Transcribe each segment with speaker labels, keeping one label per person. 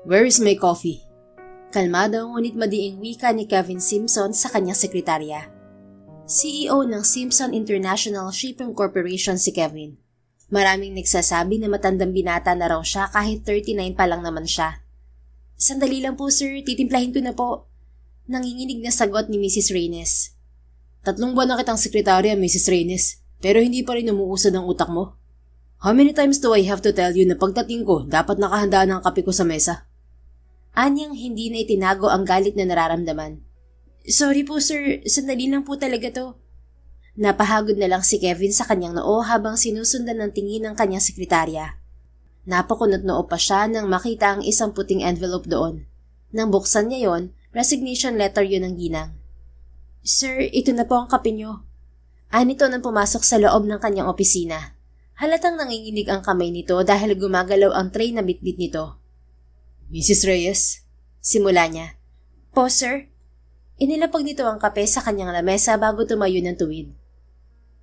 Speaker 1: Where is my coffee? Kalmado ngunit madiing wika ni Kevin Simpson sa kanyang sekretarya. CEO ng Simpson International Shipping Corporation si Kevin. Maraming nagsasabi na matandang binata na raw siya kahit 39 pa lang naman siya. Sandali lang po sir, titimplahin ko na po. Nanginginig na sagot ni Mrs. Reynes. 3 buwan na kitang sekretarya, Mrs. Reynes, pero hindi pa rin umuusad ang utak mo. How many times do I have to tell you na pagdating ko, dapat nakahanda ng kape ko sa mesa? Anyang hindi na itinago ang galit na nararamdaman. Sorry po sir, sandali lang po talaga to. Napahagod na lang si Kevin sa kanyang noo habang sinusundan ng tingin ng kanyang sekretarya. Napakunot noo pa siya nang makita ang isang puting envelope doon. Nang buksan niya yon, resignation letter yun ng ginang. Sir, ito na po ang kape nyo. Anito nang pumasok sa loob ng kanyang opisina. Halatang nanginginig ang kamay nito dahil gumagalaw ang tray na bitbit nito. Mrs. Reyes, simula niya. Po, sir. Inilapag nito ang kape sa kanyang lamesa bago tumayo ng tuwid.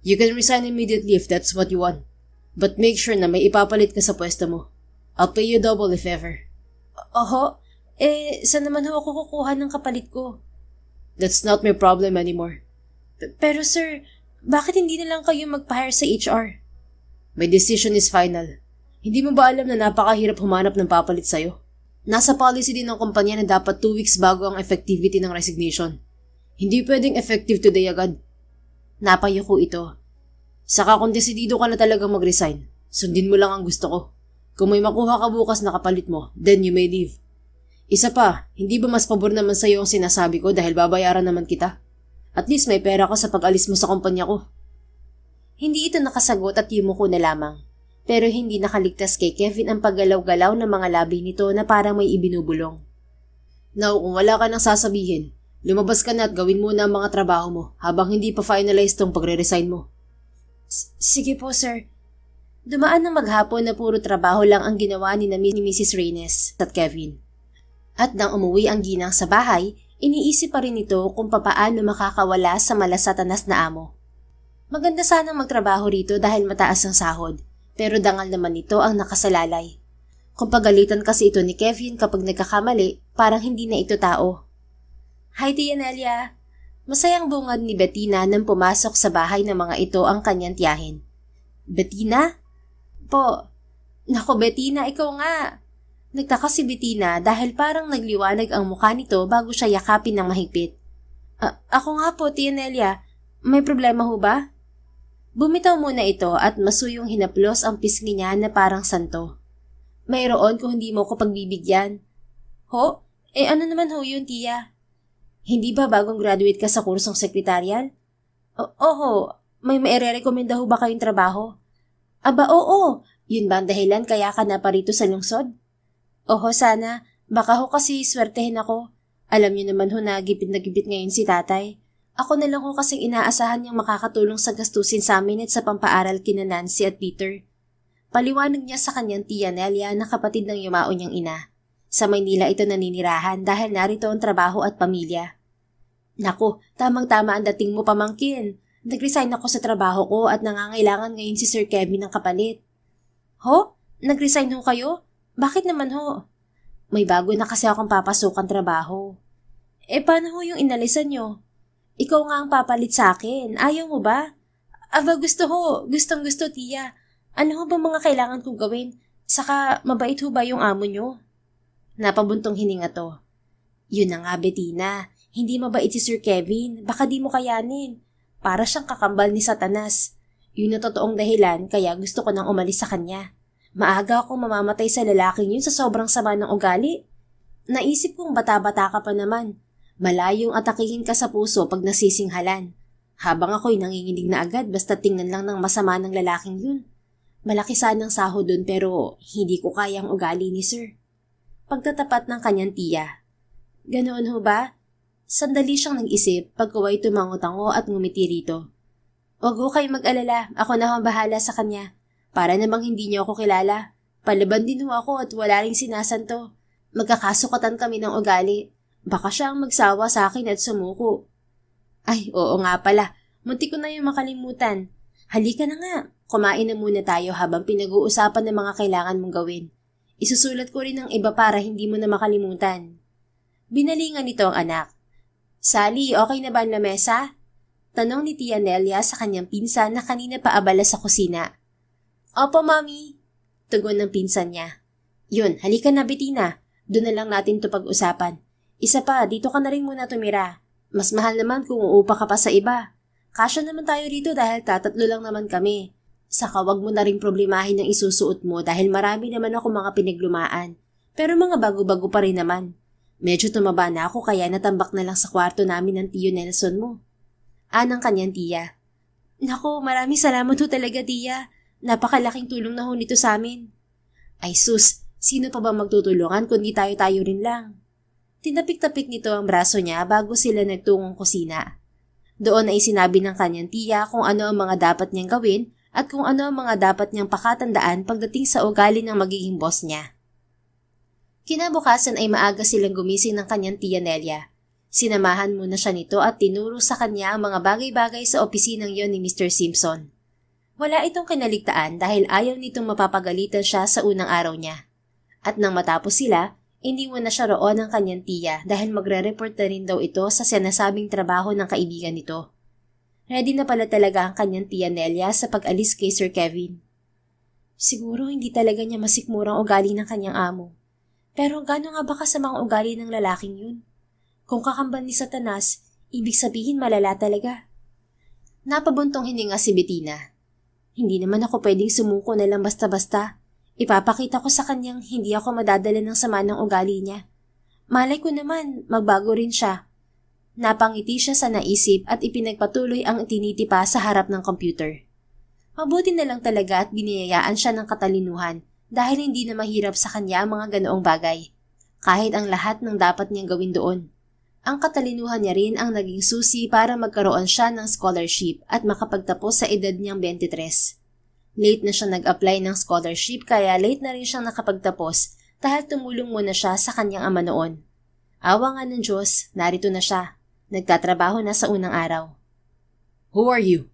Speaker 1: You can resign immediately if that's what you want. But make sure na may ipapalit ka sa pwesto mo. I'll pay you double if ever. Oho, saan naman ho ako kukuha ng kapalit ko? That's not my problem anymore. Pero sir, bakit hindi na lang kayo mag-hire sa HR? My decision is final. Hindi mo ba alam na napakahirap humanap ng papalit sa'yo? Nasa policy din ng kumpanya na dapat 2 weeks bago ang effectivity ng resignation. Hindi pwedeng effective today agad. Napayo ko ito. Saka kung desidido ka na talagang mag-resign, sundin mo lang ang gusto ko. Kung may makuha ka bukas na kapalit mo, then you may leave. Isa pa, hindi ba mas pabor naman sa'yo ang sinasabi ko dahil babayaran naman kita? At least may pera ka sa pag-alis mo sa kumpanya ko. Hindi ito nakasagot at yumuko na lamang. Pero hindi nakaligtas kay Kevin ang paggalaw-galaw ng mga labi nito na parang may ibinubulong. Now, kung wala ka nang sasabihin, lumabas ka na at gawin mo na ang mga trabaho mo habang hindi pa finalize tong pagre-resign mo. Sige po, sir. Dumaan ng maghapon na puro trabaho lang ang ginawa ni Mrs. Reynes at Kevin. At nang umuwi ang ginang sa bahay, iniisip pa rin ito kung papaano makakawala sa malasatanas na amo. Maganda sanang magtrabaho rito dahil mataas ang sahod, pero dangal naman ito ang nakasalalay. Kung pagalitan kasi ito ni Kevin kapag nagkakamali, parang hindi na ito tao. Hi, Tia Nelia. Masayang bungad ni Bettina nang pumasok sa bahay ng mga ito ang kanyang tiyahin. Bettina? Po. Naku, Bettina, ikaw nga. Nagtaka si Bettina dahil parang nagliwanag ang mukha nito bago siya yakapin ng mahigpit. Ako nga po, Tia Nelia. May problema ho ba? Bumitaw muna ito at masuyong hinaplos ang pisngi niya na parang santo. Mayroon kung hindi mo ko pagbibigyan. Ho? Ano naman ho yun, Tia? Hindi ba bagong graduate ka sa kursong sekretarial? Oho, may maire-recommenda ho ba kayong trabaho? Aba, oo. Yun ba ang dahilan kaya ka na parito sa lungsod? Oho, sana. Baka ho kasi swertehin ako. Alam niyo naman ho na gipit ngayon si tatay. Ako na lang ho kasing inaasahan niyang makakatulong sa gastusin sa amin at sa pampaaral kina Nancy at Peter. Paliwanag niya sa kanyang tiya Nelia na kapatid ng yumao niyang ina. Sa Maynila ito naninirahan dahil narito ang trabaho at pamilya. Naku, tamang-tama ang dating mo, pamangkin. Nag-resign ako sa trabaho ko at nangangailangan ngayon si Sir Kevin ng kapalit. Ho? Nag-resign ho kayo? Bakit naman ho? May bago na kasi akong papasukan trabaho. Paano ho yung inalisan nyo? Ikaw nga ang papalit sa akin. Ayaw mo ba? Aba, gusto ho. Gustong-gusto, Tia. Ano ho ba mga kailangan kong gawin? Saka, mabait ho ba yung amo nyo? Napabuntong hininga to. Yun na nga, Bettina. Hindi mabait si Sir Kevin. Baka di mo kayanin. Para siyang kakambal ni Satanas. Yun na totoong dahilan kaya gusto ko nang umalis sa kanya. Maaga akong mamamatay sa lalaking yun sa sobrang sama ng ugali. Naisip kong bata-bata ka pa naman. Malayong atakihin ka sa puso pag nasisinghalan. Habang ako'y nanginginig na agad basta tingnan lang ng masama ng lalaking yun. Malaki sanang sahod dun pero hindi ko kayang ugali ni Sir. Pagtatapat ng kanyang tiya. Ganoon ho ba? Sandali siyang nag-isip pagkaway tumango-tango at ngumiti rito. Huwag ho kayo mag-alala, ako na ang bahala sa kanya. Para namang hindi niyo ako kilala. Palaban din ho ako at wala ring sinasanto. Magkakasukatan kami ng ugali. Baka siya ang magsawa sa akin at sumuko. Ay, oo nga pala. Munti ko na yung makalimutan. Halika na nga. Kumain na muna tayo habang pinag-uusapan ng mga kailangan mong gawin. Isusulat ko rin ng iba para hindi mo na makalimutan. Binalingan nito ang anak. Sally, okay na ba ang lamesa? Tanong ni Tia Nelia sa kanyang pinsan na kanina pa abala sa kusina. Opo, Mami. Tugon ng pinsan niya. Yun, halika na Bettina. Doon na lang natin to pag-usapan. Isa pa, dito ka na rin muna tumira. Mas mahal naman kung uupa ka pa sa iba. Kasya naman tayo dito dahil tatatlo lang naman kami. Saka wag mo na rin problemahin ang isusuot mo dahil marami naman ako mga pinaglumaan. Pero mga bago-bago pa rin naman. Medyo tumaba na ako kaya natambak na lang sa kwarto namin ng tiyo Nelson mo. Anang kanyang tiya. Naku, maraming salamat ho talaga tiya. Napakalaking tulong na ho nito sa amin. Ay sus, sino pa ba magtutulungan kundi tayo-tayo rin lang? Tinapik-tapik nito ang braso niya bago sila nagtungong kusina. Doon ay sinabi ng kanyang tiya kung ano ang mga dapat niyang gawin at kung ano ang mga dapat niyang pakatandaan pagdating sa ugali ng magiging boss niya. Kinabukasan ay maaga silang gumising ng kanyang tiya Nelia. Sinamahan muna siya nito at tinuro sa kanya ang mga bagay-bagay sa opisinang yon ni Mr. Simpson. Wala itong kinaligtaan dahil ayaw nitong mapapagalitan siya sa unang araw niya. At nang matapos sila, iniwan na siya roon ng kanyang tiya dahil magre-report na rin daw ito sa sinasabing trabaho ng kaibigan nito. Ready na pala talaga ang kanyang tiya Nelia sa pag-alis kay Sir Kevin. Siguro hindi talaga niya masikmurang ugali ng kanyang amo. Pero gaano nga ba kasamang ugali ng lalaking yun? Kung kakamban ni Satanas, ibig sabihin malala talaga. Napabuntong hininga si Bettina. Hindi naman ako pwedeng sumuko na lang basta-basta. Ipapakita ko sa kanyang hindi ako madadala ng sama ng ugali niya. Malay ko naman, magbago rin siya. Napangiti siya sa naisip at ipinagpatuloy ang tinitipa sa harap ng computer. Mabuti na lang talaga at biniyayaan siya ng katalinuhan dahil hindi na mahirap sa kanya ang mga ganoong bagay. Kahit ang lahat ng dapat niyang gawin doon. Ang katalinuhan niya rin ang naging susi para magkaroon siya ng scholarship at makapagtapos sa edad niyang 23. Late na siya nag-apply ng scholarship kaya late na rin siyang nakapagtapos dahil tumulong muna siya sa kanyang ama noon. Awa nga ng Diyos, narito na siya. Nagtatrabaho na sa unang araw. Who are you?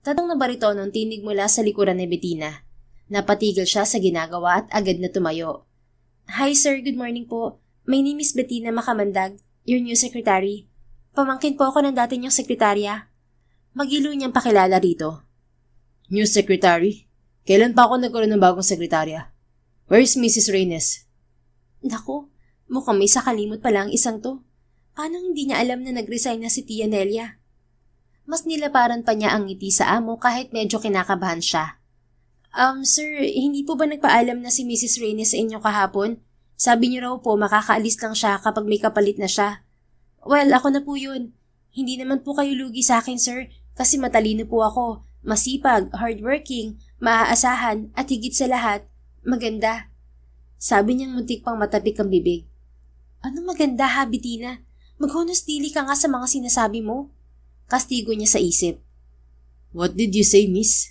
Speaker 1: Tanong na baritonong tinig mula sa likuran ni Bettina. Napatigil siya sa ginagawa at agad na tumayo. Hi sir, good morning po. My name is Bettina Makamandag, your new secretary. Pamangkin po ako ng dati niyong sekretarya. Magilo niyang pakilala rito. New secretary? Kailan pa ako nagkaroon ng bagong sekretarya? Where's Mrs. Reynes? Naku, mukhang may sakalimot pala ang isang to. Paano hindi niya alam na nag-resign na si Tia Nelia? Mas nilaparan pa niya ang ngiti sa amo kahit medyo kinakabahan siya. Sir, hindi po ba nagpaalam na si Mrs. Reynes sa inyo kahapon? Sabi niyo raw po makakaalis lang siya kapag may kapalit na siya. Well, ako na po yun. Hindi naman po kayo lugi sa akin, sir, kasi matalino po ako. Masipag, hardworking, maaasahan, at higit sa lahat, maganda. Sabi niyang muntik pang matapik ang bibig. Ano maganda ha, Bettina? Maghunos dili ka nga sa mga sinasabi mo. Kastigo niya sa isip. What did you say, miss?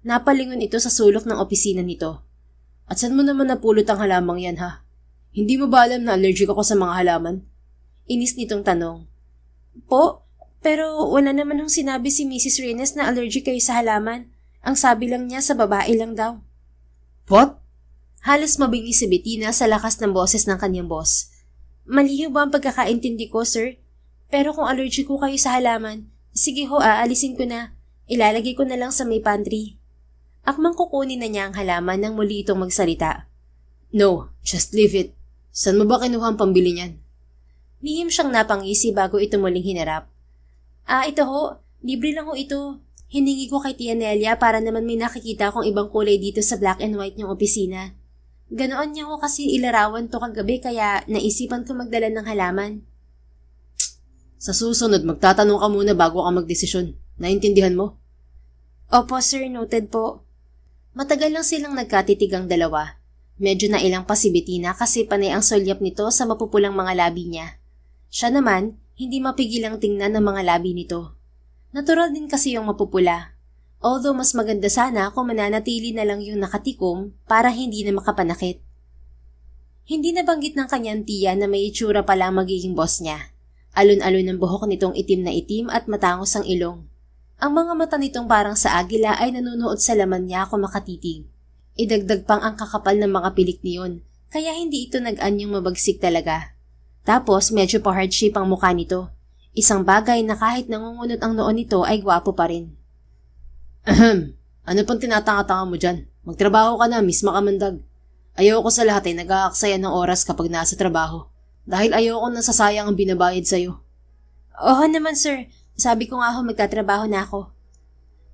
Speaker 1: Napalingon ito sa sulok ng opisina nito. At saan mo naman napulot ang halamang yan ha? Hindi mo ba alam na allergic ako sa mga halaman? Inis nitong tanong. Po? Pero wala naman hong sinabi si Mrs. Reynes na allergic kayo sa halaman. Ang sabi lang niya sa babae lang daw. What? Halos mabingi si Bettina sa lakas ng boses ng kanyang boss. Maliho ba ang pagkakaintindi ko, sir? Pero kung allergic ko kayo sa halaman, sige ho, aalisin ko na. Ilalagay ko na lang sa may pantry. Akmang kukunin na niya ang halaman nang muli itong magsalita. No, just leave it. Saan mo ba kinuha ang pambili niyan? Lihim siyang napangisi bago ito muling hinarap. Ito ho. Libre lang ho ito. Hiningi ko kay Tia Nelia para naman may nakikita akong ibang kulay dito sa black and white niyang opisina. Ganoon niya ho kasi ilarawan to kagabi kaya naisipan ko magdala ng halaman. Sa susunod, magtatanong ka muna bago ka magdesisyon. Naintindihan mo? Opo sir, noted po. Matagal lang silang nagkatitig ang dalawa. Medyo nailang pa si Bettina kasi panay ang sulyap nito sa mapupulang mga labi niya. Siya naman, hindi mapigilang tingnan ng mga labi nito. Natural din kasi yung mapupula. Although mas maganda sana kung mananatili na lang yung nakatikom para hindi na makapanakit. Hindi nabanggit ng kanyang tiya na may itsura pala ang magiging boss niya. Alon-alon ang buhok nitong itim na itim at matangos ang ilong. Ang mga mata nitong parang sa agila ay nanunuot sa laman niya kung makatitig. Idagdag pang ang kakapal ng mga pilik niyon, kaya hindi ito nag-anyong mabagsik talaga. Tapos medyo pa-heart shape ang mukha nito. Isang bagay na kahit nangungunot ang noon nito ay gwapo pa rin. Ahem, ano pang tinatanga-tanga mo dyan? Magtrabaho ka na, Miss Makamandag. Ayoko sa lahat ay nag-aaksaya ng oras kapag nasa trabaho. Dahil ayoko nang sasayang ang binabayad sa'yo. Oo naman sir, sabi ko nga ho magtatrabaho na ako.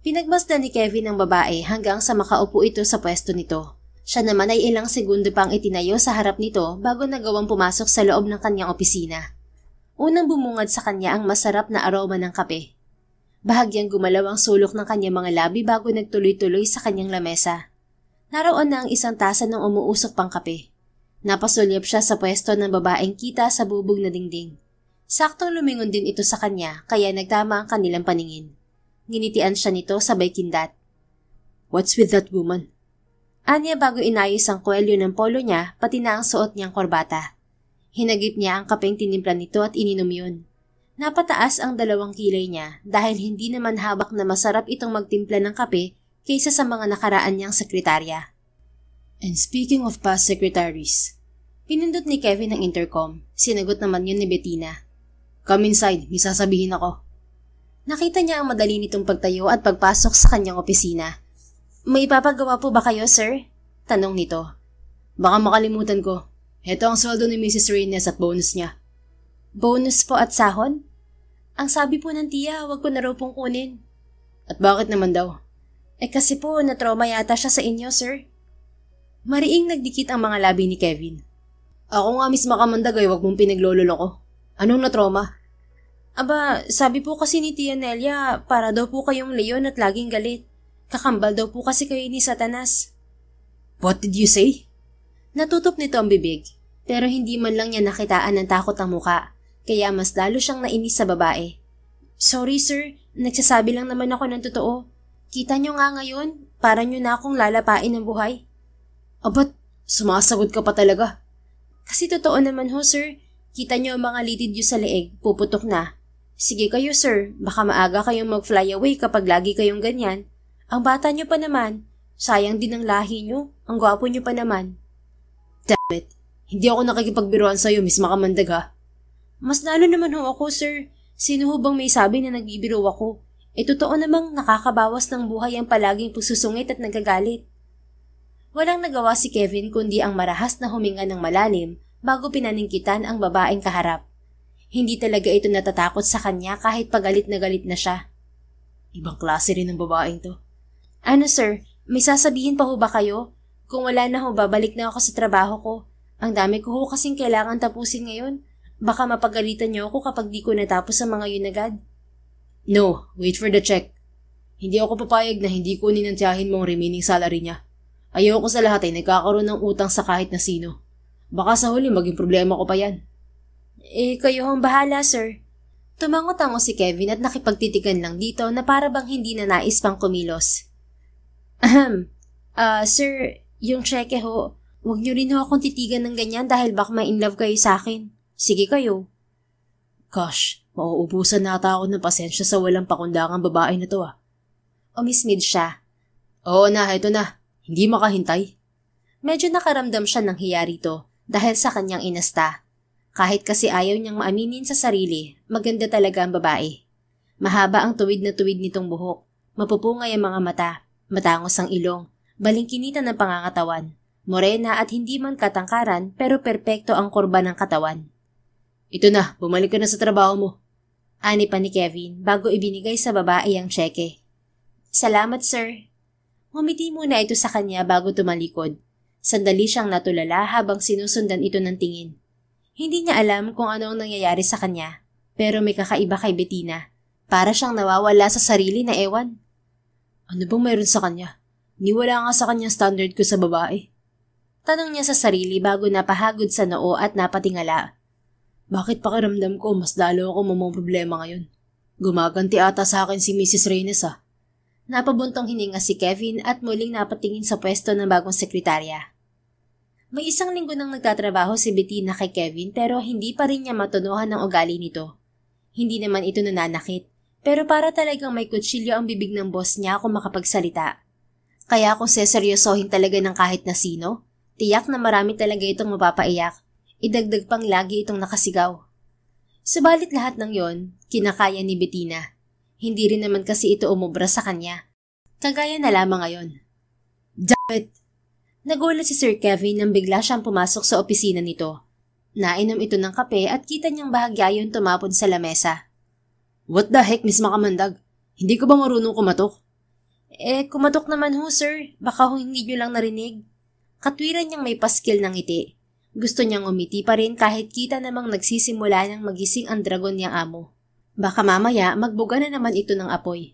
Speaker 1: Pinagmasdan ni Kevin ang babae hanggang sa makaupo ito sa pwesto nito. Siya naman ay ilang segundo pang itinayo sa harap nito bago nagawang pumasok sa loob ng kanyang opisina. Unang bumungad sa kanya ang masarap na aroma ng kape. Bahagyang gumalaw ang sulok ng kanyang mga labi bago nagtuloy-tuloy sa kanyang lamesa. Naroon na ang isang tasa ng umuusok pang kape. Napasulyap siya sa pwesto ng babaeng kita sa bubog na dingding. Saktong lumingon din ito sa kanya kaya nagtama ang kanilang paningin. Nginitian siya nito sabay kindat. What's with that woman? Anya bago inayos ang kwelyo ng polo niya pati na ang suot niyang korbata. Hinagip niya ang kapeng tinimpla nito at ininom yun. Napataas ang 2 kilay niya dahil hindi naman habak na masarap itong magtimpla ng kape kaysa sa mga nakaraan niyang sekretarya. And speaking of past secretaries, pinindot ni Kevin ang intercom. Sinagot naman yun ni Bettina. Come inside, may sasabihin ako. Nakita niya ang madali nitong pagtayo at pagpasok sa kanyang opisina. May ipapagawa po ba kayo, sir? Tanong nito. Baka makalimutan ko. Heto ang sweldo ni Mrs. Reynes at bonus niya. Bonus po at sahon? Ang sabi po ng tiya, wag ko na raw pong kunin. At bakit naman daw? Kasi po, na-trauma yata siya sa inyo, sir. Mariing nagdikit ang mga labi ni Kevin. Ako nga, Miss Makamandag, ay wag mong pinaglololo ko. Anong na-trauma? Aba, sabi po kasi ni Tia Nelia, para daw po kayong leon at laging galit. Kakambal daw po kasi kayo ni Satanas. What did you say? Natutup nito ang bibig, pero hindi man lang niya nakitaan ng takot ang muka, kaya mas lalo siyang nainis sa babae. Sorry sir, nagsasabi lang naman ako ng totoo. Kita nyo nga ngayon, para nyo na akong lalapain ng buhay. Abat, sumasagot ka pa talaga. Kasi totoo naman ho sir, kita nyo ang mga litid nyo sa leeg, puputok na. Sige kayo sir, baka maaga kayong mag-fly away kapag lagi kayong ganyan. Ang bata nyo pa naman, sayang din ang lahi nyo, ang gwapo nyo pa naman. Damn it, hindi ako nakikipagbiruan sa'yo, Miss Makamandag ha. Mas lalo naman ho ako sir, sino ho bang may sabi na nagbibiro ako? Totoo namang nakakabawas ng buhay ang palaging pususungit at nagagalit. Walang nagawa si Kevin kundi ang marahas na huminga ng malalim bago pinaningkitan ang babaeng kaharap. Hindi talaga ito natatakot sa kanya kahit pagalit na siya. Ibang klase rin ng babaeng to. Ano sir, may sasabihin pa ho ba kayo? Kung wala na ho, babalik na ako sa trabaho ko. Ang dami ko ho kasing kailangan tapusin ngayon. Baka mapagalitan niyo ako kapag di ko natapos ang mga yun agad. No, wait for the check. Hindi ako papayag na hindi kunin ang tiyahin mo ang remaining salary niya. Ayoko sa lahat ay nagkakaroon ng utang sa kahit na sino. Baka sa huli maging problema ko pa yan. Kayo ang bahala, sir. Tumango-tango si Kevin at nakipagtitigan lang dito na para bang hindi na nais pang kumilos. Sir, yung cheque ho, huwag niyo rin ho akong titigan ng ganyan dahil baka ma-in love kayo sa akin. Sige kayo. Gosh, mauubusan nata ako ng pasensya sa walang pakundangang babae na to ah. Umismid siya. Oo na, eto na. Hindi makahintay. Medyo nakaramdam siya ng hiya rito dahil sa kanyang inasta. Kahit kasi ayaw niyang maaminin sa sarili, maganda talaga ang babae. Mahaba ang tuwid na tuwid nitong buhok, mapupungay ang mga mata, matangos ang ilong, balingkinitan ng pangangatawan, morena at hindi man katangkaran pero perpekto ang kurba ng katawan. Ito na, bumalik ka na sa trabaho mo. Ani pa ni Kevin bago ibinigay sa babae ang tseke. Salamat sir. Ngumiti muna ito sa kanya bago tumalikod. Sandali siyang natulala habang sinusundan ito ng tingin. Hindi niya alam kung ano ang nangyayari sa kanya, pero may kakaiba kay Bettina. Para siyang nawawala sa sarili na ewan. Ano bang mayroon sa kanya? Niwala nga sa kanyang standard ko sa babae. Tanong niya sa sarili bago napahagod sa noo at napatingala. Bakit pakiramdam ko mas lalo ako mamang problema ngayon? Gumaganti ata sa akin si Mrs. Reynes ah. Napabuntong hininga si Kevin at muling napatingin sa pwesto ng bagong sekretarya. May isang linggo nang nagtatrabaho si Bettina kay Kevin pero hindi pa rin niya matunuhan ang ugali nito. Hindi naman ito nananakit, pero para talagang may kutsilyo ang bibig ng boss niya kung makapagsalita. Kaya kung seseryosohin talaga ng kahit na sino, tiyak na marami talaga itong mapapaiyak. Idagdag pang lagi itong nakasigaw. Subalit lahat ng yon, kinakaya ni Bettina. Hindi rin naman kasi ito umubra sa kanya. Kagaya na lamang ngayon. Dammit! Nagulat si Sir Kevin nang bigla siyang pumasok sa opisina nito. Nainom ito ng kape at kita niyang bahagya yun tumapon sa lamesa. What the heck, Miss Makamandag? Hindi ko ba marunong kumatok? Kumatok naman ho, sir. Baka hindi niyo lang narinig. Katwiran niyang may paskil ng ngiti. Gusto niyang umiti pa rin kahit kita namang nagsisimula ng magising ang dragon niyang amo. Baka mamaya magbuga na naman ito ng apoy.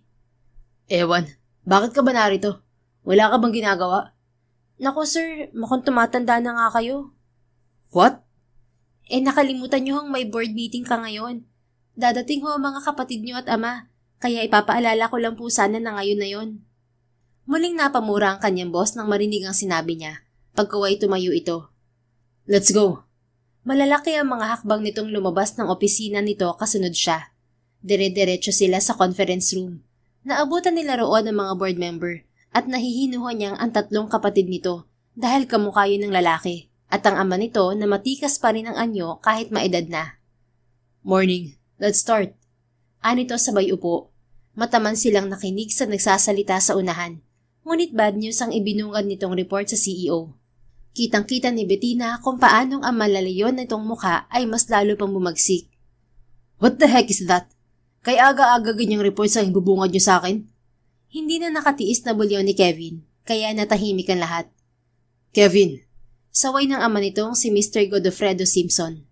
Speaker 1: Ewan, bakit ka ba narito? Wala ka bang ginagawa? Naku sir, mukhang tumatanda na nga kayo. What? Nakalimutan niyo hong may board meeting ka ngayon. Dadating ho ang mga kapatid niyo at ama, kaya ipapaalala ko lang po sana na ngayon na yon. Muling napamura ang kanyang boss nang marinig ang sinabi niya, pagkaway tumayo ito. Let's go. Malalaki ang mga hakbang nitong lumabas ng opisina nito kasunod siya. Dire-diretso sila sa conference room. Naabutan nila roon ang mga board member at nahihinuhan niyang ang tatlong kapatid nito dahil kamukha yun ng lalaki at ang ama nito na matikas pa rin ang anyo kahit maedad na. Morning. Let's start. Anito sabay upo. Mataman silang nakinig sa nagsasalita sa unahan. Ngunit bad news ang ibinungad nitong report sa CEO. Kitang-kita ni Bettina kung paanong ang malalayon nitong mukha ay mas lalo pang bumagsik. What the heck is that? Kaya aga-aga ganyang report sa ibubungad niyo sa akin? Hindi na nakatiis na bulyaw ni Kevin, kaya natahimik ang lahat. Kevin, saway ng ama nitong si Mr. Godofredo Simpson.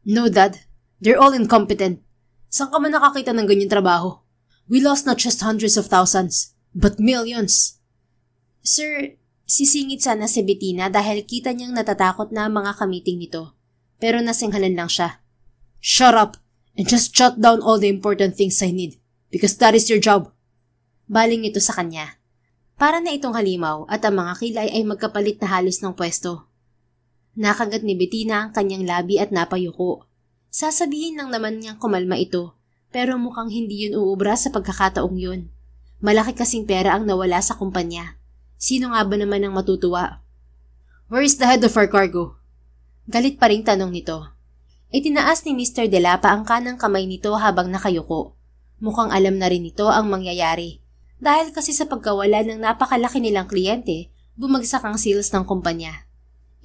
Speaker 1: No, Dad. They're all incompetent. Saan ka man nakakita ng ganyang trabaho? We lost not just hundreds of thousands, but millions. Sir, sisingit sana si Bettina dahil kita niyang natatakot na ang mga kamiting nito. Pero nasinghalan lang siya. Shut up and just jot down all the important things I need because that is your job. Baling ito sa kanya. Para na itong halimaw at ang mga kilay ay magkapalit na halos ng pwesto. Nakagat ni Bettina ang kanyang labi at napayuko. Sasabihin lang naman niyang kumalma ito, pero mukhang hindi yun uubra sa pagkakataong yun. Malaki kasing pera ang nawala sa kumpanya. Sino nga ba naman ang matutuwa? Where is the head of our cargo? Galit pa ring tanong nito. Itinaas ni Mr. Delapa ang kanang kamay nito habang nakayuko. Mukhang alam na rin nito ang mangyayari. Dahil kasi sa pagkawala ng napakalaki nilang kliyente, bumagsak ang sales ng kumpanya.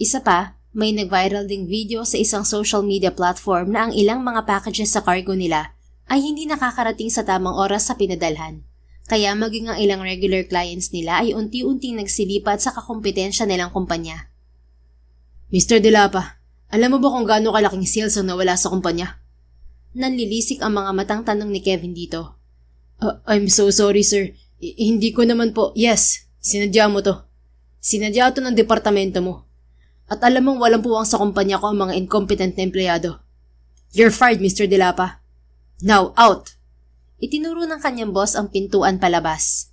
Speaker 1: Isa pa, may nag-viral ding video sa isang social media platform na ang ilang mga packages sa cargo nila ay hindi nakakarating sa tamang oras sa pinadalhan. Kaya maging ang ilang regular clients nila ay unti-unting nagsilipat sa kakumpetensya nilang kumpanya. Mr. Delapa, alam mo ba kung gaano kalaking sales ang nawala sa kumpanya? Nanlilisik ang mga matang tanong ni Kevin dito. I'm so sorry sir. Hindi ko naman po. Yes, sinadya mo to. Sinadya to ng departamento mo. At alam mong walang puwang sa kumpanya ko ang mga incompetent na empleyado. You're fired, Mr. Delapa. Now, out! Itinuro ng kanyang boss ang pintuan palabas.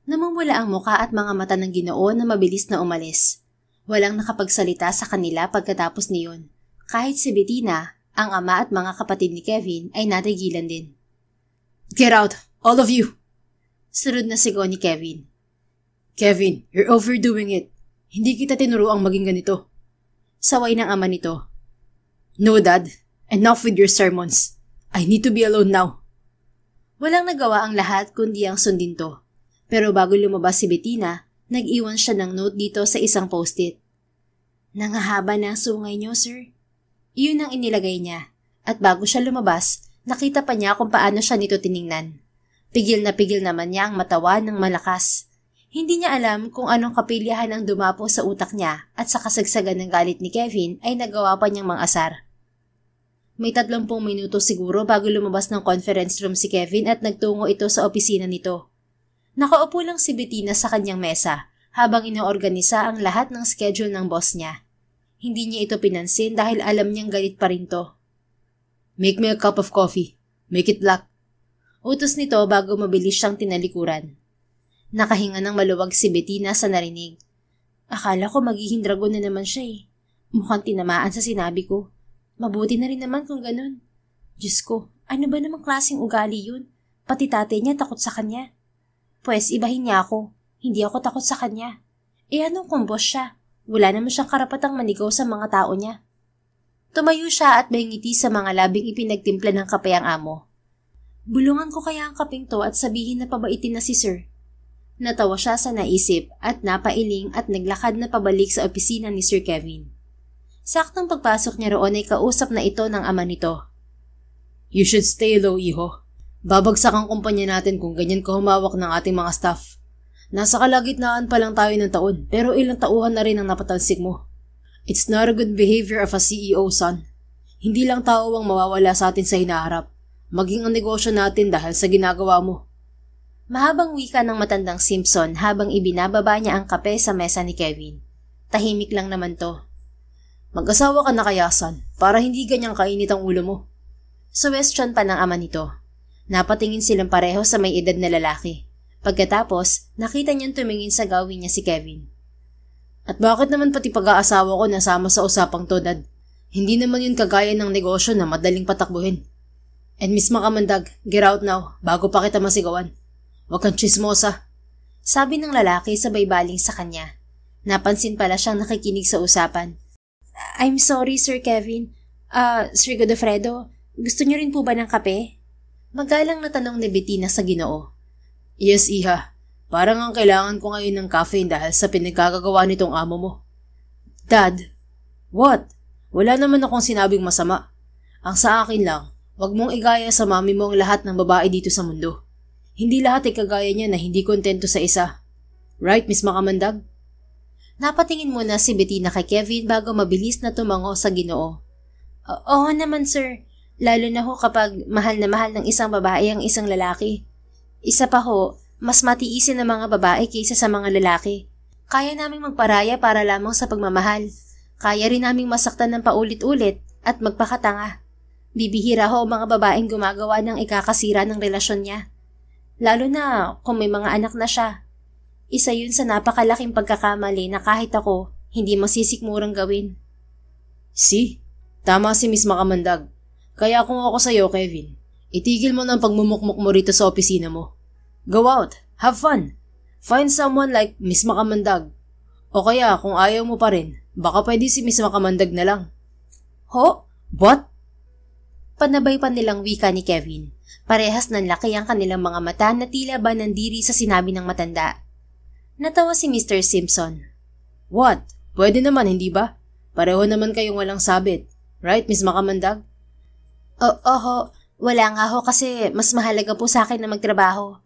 Speaker 1: Namumula ang muka at mga mata ng Ginoo na mabilis na umalis. Walang nakapagsalita sa kanila pagkatapos niyon. Kahit si Bettina, ang ama at mga kapatid ni Kevin ay natigilan din. Get out, all of you! Sunod na sigaw ni Kevin. Kevin, you're overdoing it. Hindi kita tinuruang maging ganito. Saway ng ama nito. No, Dad. Enough with your sermons. I need to be alone now. Walang nagawa ang lahat kundi ang sundin to. Pero bago lumabas si Bettina, nag-iwan siya ng note dito sa isang post-it. Nangahaba na ang sungay niyo, sir. Iyon ang inilagay niya. At bago siya lumabas, nakita pa niya kung paano siya nito tiningnan. Pigil naman niya ang matawa ng malakas. Hindi niya alam kung anong kapilyahan ang dumapo sa utak niya at sa kasagsagan ng galit ni Kevin ay nagawa pa niyang mang-asar. May 30 minuto siguro bago lumabas ng conference room si Kevin at nagtungo ito sa opisina nito. Nakaupo lang si Bettina sa kanyang mesa habang inoorganisa ang lahat ng schedule ng boss niya. Hindi niya ito pinansin dahil alam niyang galit pa rin to. Make me a cup of coffee. Make it black. Utos nito bago mabilis siyang tinalikuran. Nakahinga ng maluwag si Bettina sa narinig. Akala ko magiging dragon na naman siya eh. Mukhang tinamaan sa sinabi ko. Mabuti na rin naman kung ganun. Diyos ko, ano ba namang klaseng ugali yun? Pati tatay niya takot sa kanya. Pwes, ibahin niya ako. Hindi ako takot sa kanya. Anong kung boss siya? Wala naman siyang karapatang manigaw sa mga tao niya. Tumayo siya at may ngiti sa mga labing ipinagtimpla ng kape ang amo. Bulungan ko kaya ang kapeng to at sabihin na pabaitin na si sir. Natawa siya sa naisip at napailing at naglakad na pabalik sa opisina ni Sir Kevin. Saktong pagpasok niya roon ay kausap na ito ng ama nito. You should stay low, iho. Babagsak ang kumpanya natin kung ganyan ka humawak ng ating mga staff. Nasa kalagitnaan pa lang tayo ng taon pero ilang tauhan na rin ang napatalsik mo. It's not a good behavior of a CEO, son. Hindi lang tao ang mawawala sa atin sa hinaharap. Maging ang negosyo natin dahil sa ginagawa mo. Mahabang wika ng matandang Simpson habang ibinababa niya ang kape sa mesa ni Kevin. Tahimik lang naman to. Mag-asawa ka na kaya, son, para hindi ganyang kainit ang ulo mo. Suwestyon pa ng ama nito. Napatingin silang pareho sa may edad na lalaki. Pagkatapos, nakita niyang tumingin sa gawin niya si Kevin. At bakit naman pati pag-aasawa ko nasama sa usapang to, Dad? Hindi naman yun kagaya ng negosyo na madaling patakbuhin. And Miss Makamandag, get out now, bago pa kita masigawan. Huwag kang chismosa. Sabi ng lalaki sabay baling sa kanya. Napansin pala siyang nakikinig sa usapan. I'm sorry, Sir Kevin. Sir Godofredo, gusto niyo rin po ba ng kape? Magalang na tanong ni Bettina sa Ginoo. Yes, iha. Parang ang kailangan ko ngayon ng caffeine dahil sa pinagkakagawa nitong amo mo. Dad, what? Wala naman akong sinabing masama. Ang sa akin lang, wag mong igaya sa mami mo ang lahat ng babae dito sa mundo. Hindi lahat ay kagaya niya na hindi kontento sa isa. Right, Miss Makamandag? Napatingin muna si Bettina kay Kevin bago mabilis na tumango sa Ginoo. Oo naman, sir. Lalo na ho kapag mahal na mahal ng isang babae ang isang lalaki. Isa pa ho, mas matiisin ng mga babae kaysa sa mga lalaki. Kaya naming magparaya para lamang sa pagmamahal. Kaya rin naming masaktan ng paulit-ulit at magpakatanga. Bibihira ho mga babaeng gumagawa ng ikakasira ng relasyon niya. Lalo na kung may mga anak na siya. Isa yun sa napakalaking pagkakamali na kahit ako, hindi masisikmurang gawin. Si, tama si Miss Makamandag. Kaya kung ako sa'yo, Kevin, itigil mo ng pagmumukmuk mo rito sa opisina mo. Go out, have fun. Find someone like Miss Makamandag. O kaya kung ayaw mo pa rin, baka pwede si Miss Makamandag na lang. Ho? What? Panabay pa nilang wika ni Kevin. Parehas nanlaki ang kanilang mga mata na tila ba nandiri sa sinabi ng matanda. Natawa si Mr. Simpson. What? Pwede naman, hindi ba? Pareho naman kayong walang sabit. Right, Miss Makamandag? Oho, wala nga ho kasi mas mahalaga po sa akin na magtrabaho.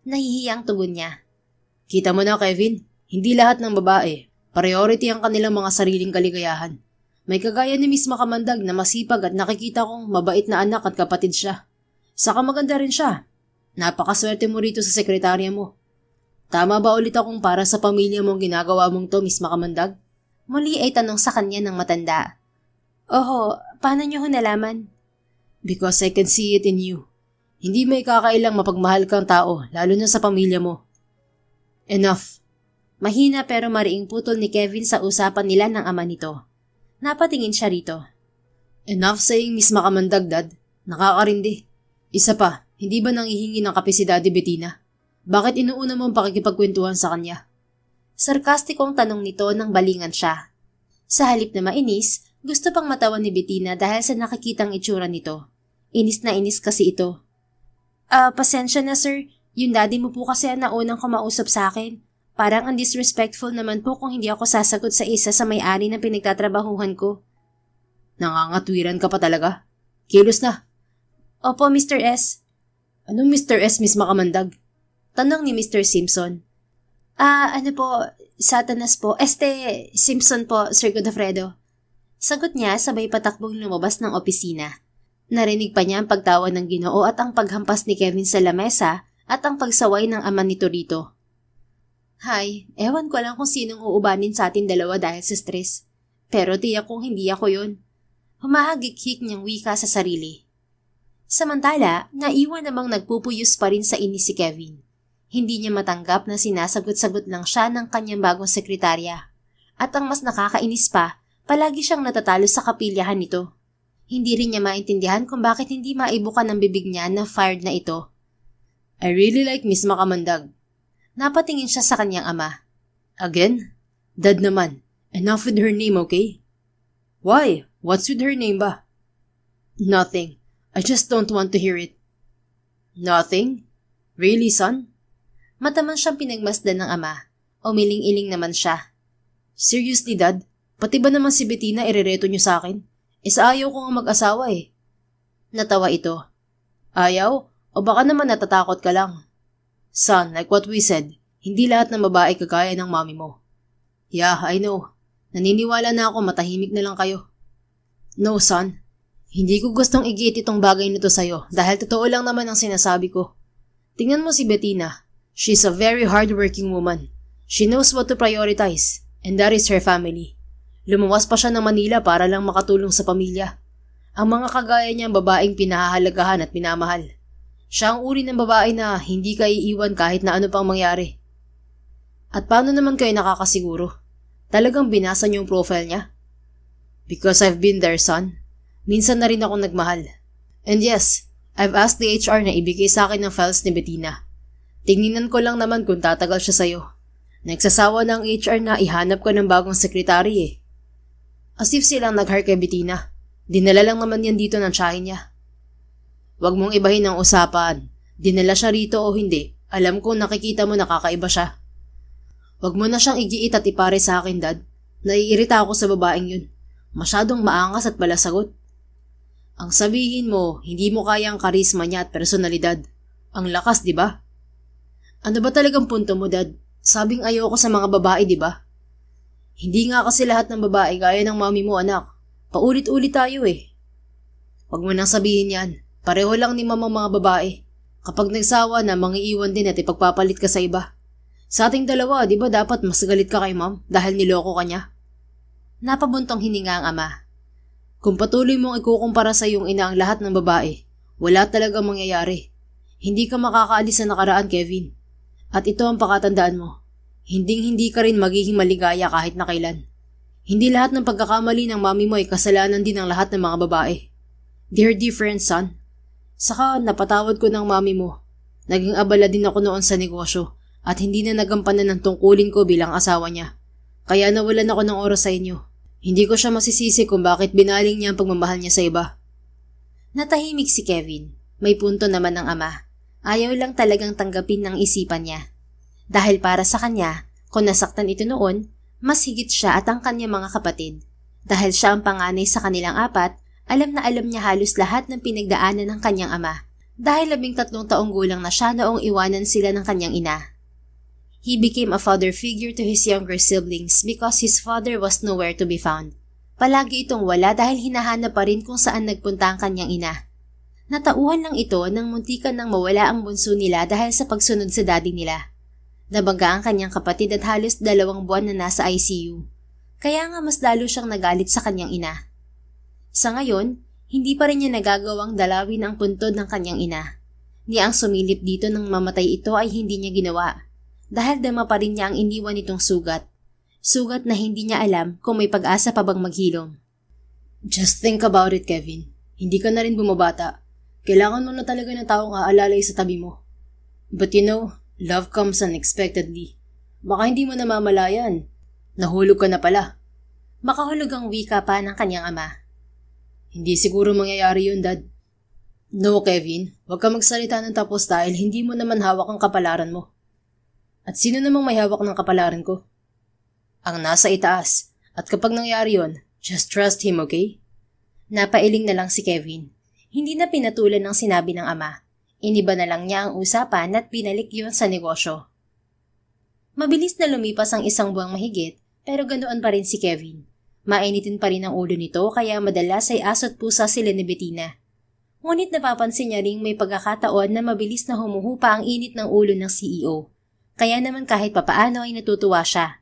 Speaker 1: Nahihiyang tugon niya. Kita mo na, Kevin, hindi lahat ng babae. Priority ang kanilang mga sariling kaligayahan. May kagaya ni Miss Makamandag na masipag at nakikita kong mabait na anak at kapatid siya. Saka maganda rin siya. Napakaswerte mo rito sa sekretarya mo. Tama ba ulit akong para sa pamilya mong ginagawa mong to, Miss Makamandag? Muli ay tanong sa kanya ng matanda. Oho, paano niyo ho nalaman? Because I can see it in you. Hindi may kakailang mapagmahal kang tao, lalo na sa pamilya mo. Enough. Mahina pero mariing putol ni Kevin sa usapan nila ng ama nito. Napatingin siya rito. Enough saying Miss Makamandag, Dad. Nakakarindi. Isa pa, hindi ba nanghihingi ng kape si Daddy Bettina? Bakit inuuna mo ang pakikipagkwentuhan sa kanya? Sarkastikong tanong nito nang balingan siya. Sa halip na mainis, gusto pang matawa ni Bettina dahil sa nakikitang itsura nito. Inis na inis kasi ito. Pasensya na sir. Yung daddy mo po kasi ang naunang kumausap sa akin. Parang ang disrespectful naman po kung hindi ako sasagot sa isa sa may-ari ng pinagtatrabahuhan ko. Nangangatwiran ka pa talaga? Kilos na. Opo, Mr. S. Anong Mr. S, Miss Makamandag? Tanong ni Mr. Simpson. Ano po, Satanas po. Simpson po, Sir Godofredo. Sagot niya sabay patakbong lumabas ng opisina. Narinig pa niya ang pagtawa ng Ginoo at ang paghampas ni Kevin sa lamesa at ang pagsaway ng ama nito rito. Hay, ewan ko lang kung sinong uubanin sa atin dalawa dahil sa stress. Pero tiyak kong hindi ako yun. Humahagik-hik niyang wika sa sarili. Samantala, naiwan namang nagpupuyos pa rin sa inis si Kevin. Hindi niya matanggap na sinasagot-sagot lang siya ng kanyang bagong sekretarya. At ang mas nakakainis pa, palagi siyang natatalo sa kapilyahan nito. Hindi rin niya maintindihan kung bakit hindi maibuka ng bibig niya na fired na ito. I really like Miss Makamandag. Napatingin siya sa kanyang ama. Again? Dad naman. Enough with her name, okay? Why? What's with her name ba? Nothing. I just don't want to hear it. Nothing? Really, son? Mataman siyang pinagmasdan ng ama. Umiling-iling naman siya. Seriously, Dad? Pati ba naman si Bettina irereto niyo sa akin? Sa ayaw ko nga mag-asawa eh. Natawa ito. Ayaw? O baka naman natatakot ka lang? Son, like what we said, hindi lahat ng babae kagaya ng mami mo. Yeah, I know. Naniniwala na ako matahimik na lang kayo. No, son. Hindi ko gustong igiit itong bagay nito sa'yo dahil totoo lang naman ang sinasabi ko. Tingnan mo si Bettina. She's a very hardworking woman. She knows what to prioritize, and that is her family. Lumuwas pa siya ng Manila para lang makatulong sa pamilya. Ang mga kagaya niyang babaeng pinahahalagahan at pinamahal. Siya ang uri ng babae na hindi ka iiwan kahit na ano pang mangyari. At paano naman kayo nakakasiguro? Talagang binasa niyo yung profile niya? Because I've been there, son. Minsan na rin ako nagmahal. And yes, I've asked the HR na ibigay sa akin ng files ni Bettina. Tingnan ko lang naman kung tatagal siya sa'yo. Nagsasawa ng HR na ihanap ko ng bagong sekretary eh. As if silang nag-hire kay Bettina. Dinala lang naman yan dito ng tsahin niya. Huwag mong ibahin ang usapan. Dinala siya rito o hindi. Alam ko nakikita mo nakakaiba siya. Huwag mo na siyang igiit at ipare sa akin, Dad. Naiirita ako sa babaeng yun. Masyadong maangas at balasagot. Ang sabihin mo, hindi mo kaya ang karisma niya at personalidad. Ang lakas, di ba? Ano ba talagang punto mo, Dad? Sabing ayoko sa mga babae, di ba? Hindi nga kasi lahat ng babae gaya ng mami mo, anak. Paulit-ulit tayo eh. Huwag mo nang sabihin yan. Pareho lang ni mamang mga babae. Kapag nagsawa na, mangiiwan din at ipagpapalit ka sa iba. Sa ating dalawa, di ba dapat mas galit ka kay ma'am dahil niloko ka niya? Napabuntong hininga ang ama. Kung patuloy mong ikukumpara sa iyong ina ang lahat ng babae, wala talagang mangyayari. Hindi ka makakaalis sa nakaraan, Kevin. At ito ang pakatandaan mo. Hinding-hindi ka rin magiging maligaya kahit na kailan. Hindi lahat ng pagkakamali ng mami mo ay kasalanan din ng lahat ng mga babae. They're different, son. Saka napatawad ko ng mami mo. Naging abala din ako noon sa negosyo at hindi na nagampanan ng tungkulin ko bilang asawa niya. Kaya nawalan ako ng oras sa inyo. Hindi ko siya masisisi kung bakit binaling niya ang pagmamahal niya sa iba. Natahimik si Kevin. May punto naman ng ama. Ayaw lang talagang tanggapin ng isipan niya. Dahil para sa kanya, kung nasaktan ito noon, mas higit siya at ang kanyang mga kapatid. Dahil siya ang panganay sa kanilang apat, alam na alam niya halos lahat ng pinagdaanan ng kanyang ama. Dahil 13 taong gulang na siya noong iwanan sila ng kanyang ina. He became a father figure to his younger siblings because his father was nowhere to be found. Palagi itong wala dahil hinahanap pa rin kung saan nagpunta ang kanyang ina. Natauhan lang ito nang muntikan nang mawala ang bunso nila dahil sa pagsunod sa daddy nila. Nabangga ang kanyang kapatid at halos 2 buwan na nasa ICU. Kaya nga mas lalo siyang nagalit sa kanyang ina. Sa ngayon, hindi pa rin niya nagagawang dalawin ang puntod ng kanyang ina. Ni ang sumilip dito nang mamatay ito ay hindi niya ginawa. Dahil dama pa rin niya ang iniwan nitong sugat. Sugat na hindi niya alam kung may pag-asa pa bang maghilom. Just think about it, Kevin. Hindi ka na rin bumabata. Kailangan mo na talaga ng taong aalalay sa tabi mo. But you know, love comes unexpectedly. Baka hindi mo namamalayan. Nahulog ka na pala. Makahulog ang wika pa ng kanyang ama. Hindi siguro mangyayari yun, Dad. No, Kevin. Huwag ka magsalita ng tapos dahil hindi mo naman hawak ang kapalaran mo. At sino namang may hawak ng kapalaran ko? Ang nasa itaas. At kapag nangyari yon, just trust him, okay? Napailing na lang si Kevin. Hindi na pinatulan ng sinabi ng ama. Iniba na lang niya ang usapan at pinalik yun sa negosyo. Mabilis na lumipas ang 1 buwang mahigit, pero ganoon pa rin si Kevin. Mainitin pa rin ang ulo nito kaya madalas ay aso't pusa sila ni Bettina. Ngunit napapansin niya ring may pagkakataon na mabilis na humuhupa ang init ng ulo ng CEO. Kaya naman kahit papaano ay natutuwa siya.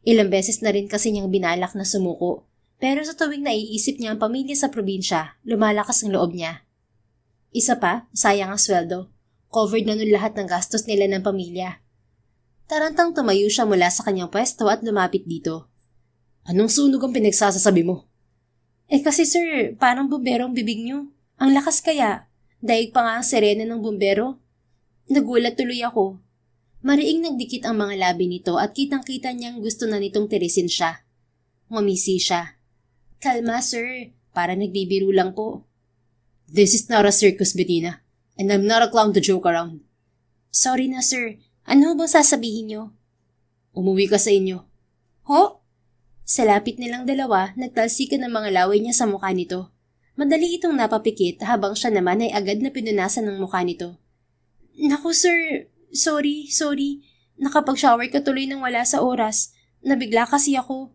Speaker 1: Ilang beses na rin kasi niyang binalak na sumuko. Pero sa tuwing naiisip niya ang pamilya sa probinsya, lumalakas ang loob niya. Isa pa, sayang ang sweldo. Covered na nun lahat ng gastos nila ng pamilya. Tarantang tumayo siya mula sa kanyang pwesto at lumapit dito. Anong sunog ang pinagsasasabi mo? Kasi sir, parang bumbero ang bibig niyo. Ang lakas kaya. Daig pa nga ang sirena ng bumbero. Nagulat tuloy ako. Mariing nagdikit ang mga labi nito at kitang-kita niyang gusto na nitong tirisin siya. Ngumisi siya. Kalma, sir. Para nagbibiro lang po. This is not a circus, Bettina. And I'm not a clown to joke around. Sorry na, sir. Ano bang sasabihin niyo? Umuwi ka sa inyo. Ho? Sa lapit nilang dalawa, nagtalsikan ng mga laway niya sa mukha nito. Madali itong napapikit habang siya naman ay agad na pinunasan ng mukha nito. Naku, sir. Sorry. Nakapag-shower ka tuloy nang wala sa oras. Nabigla kasi ako.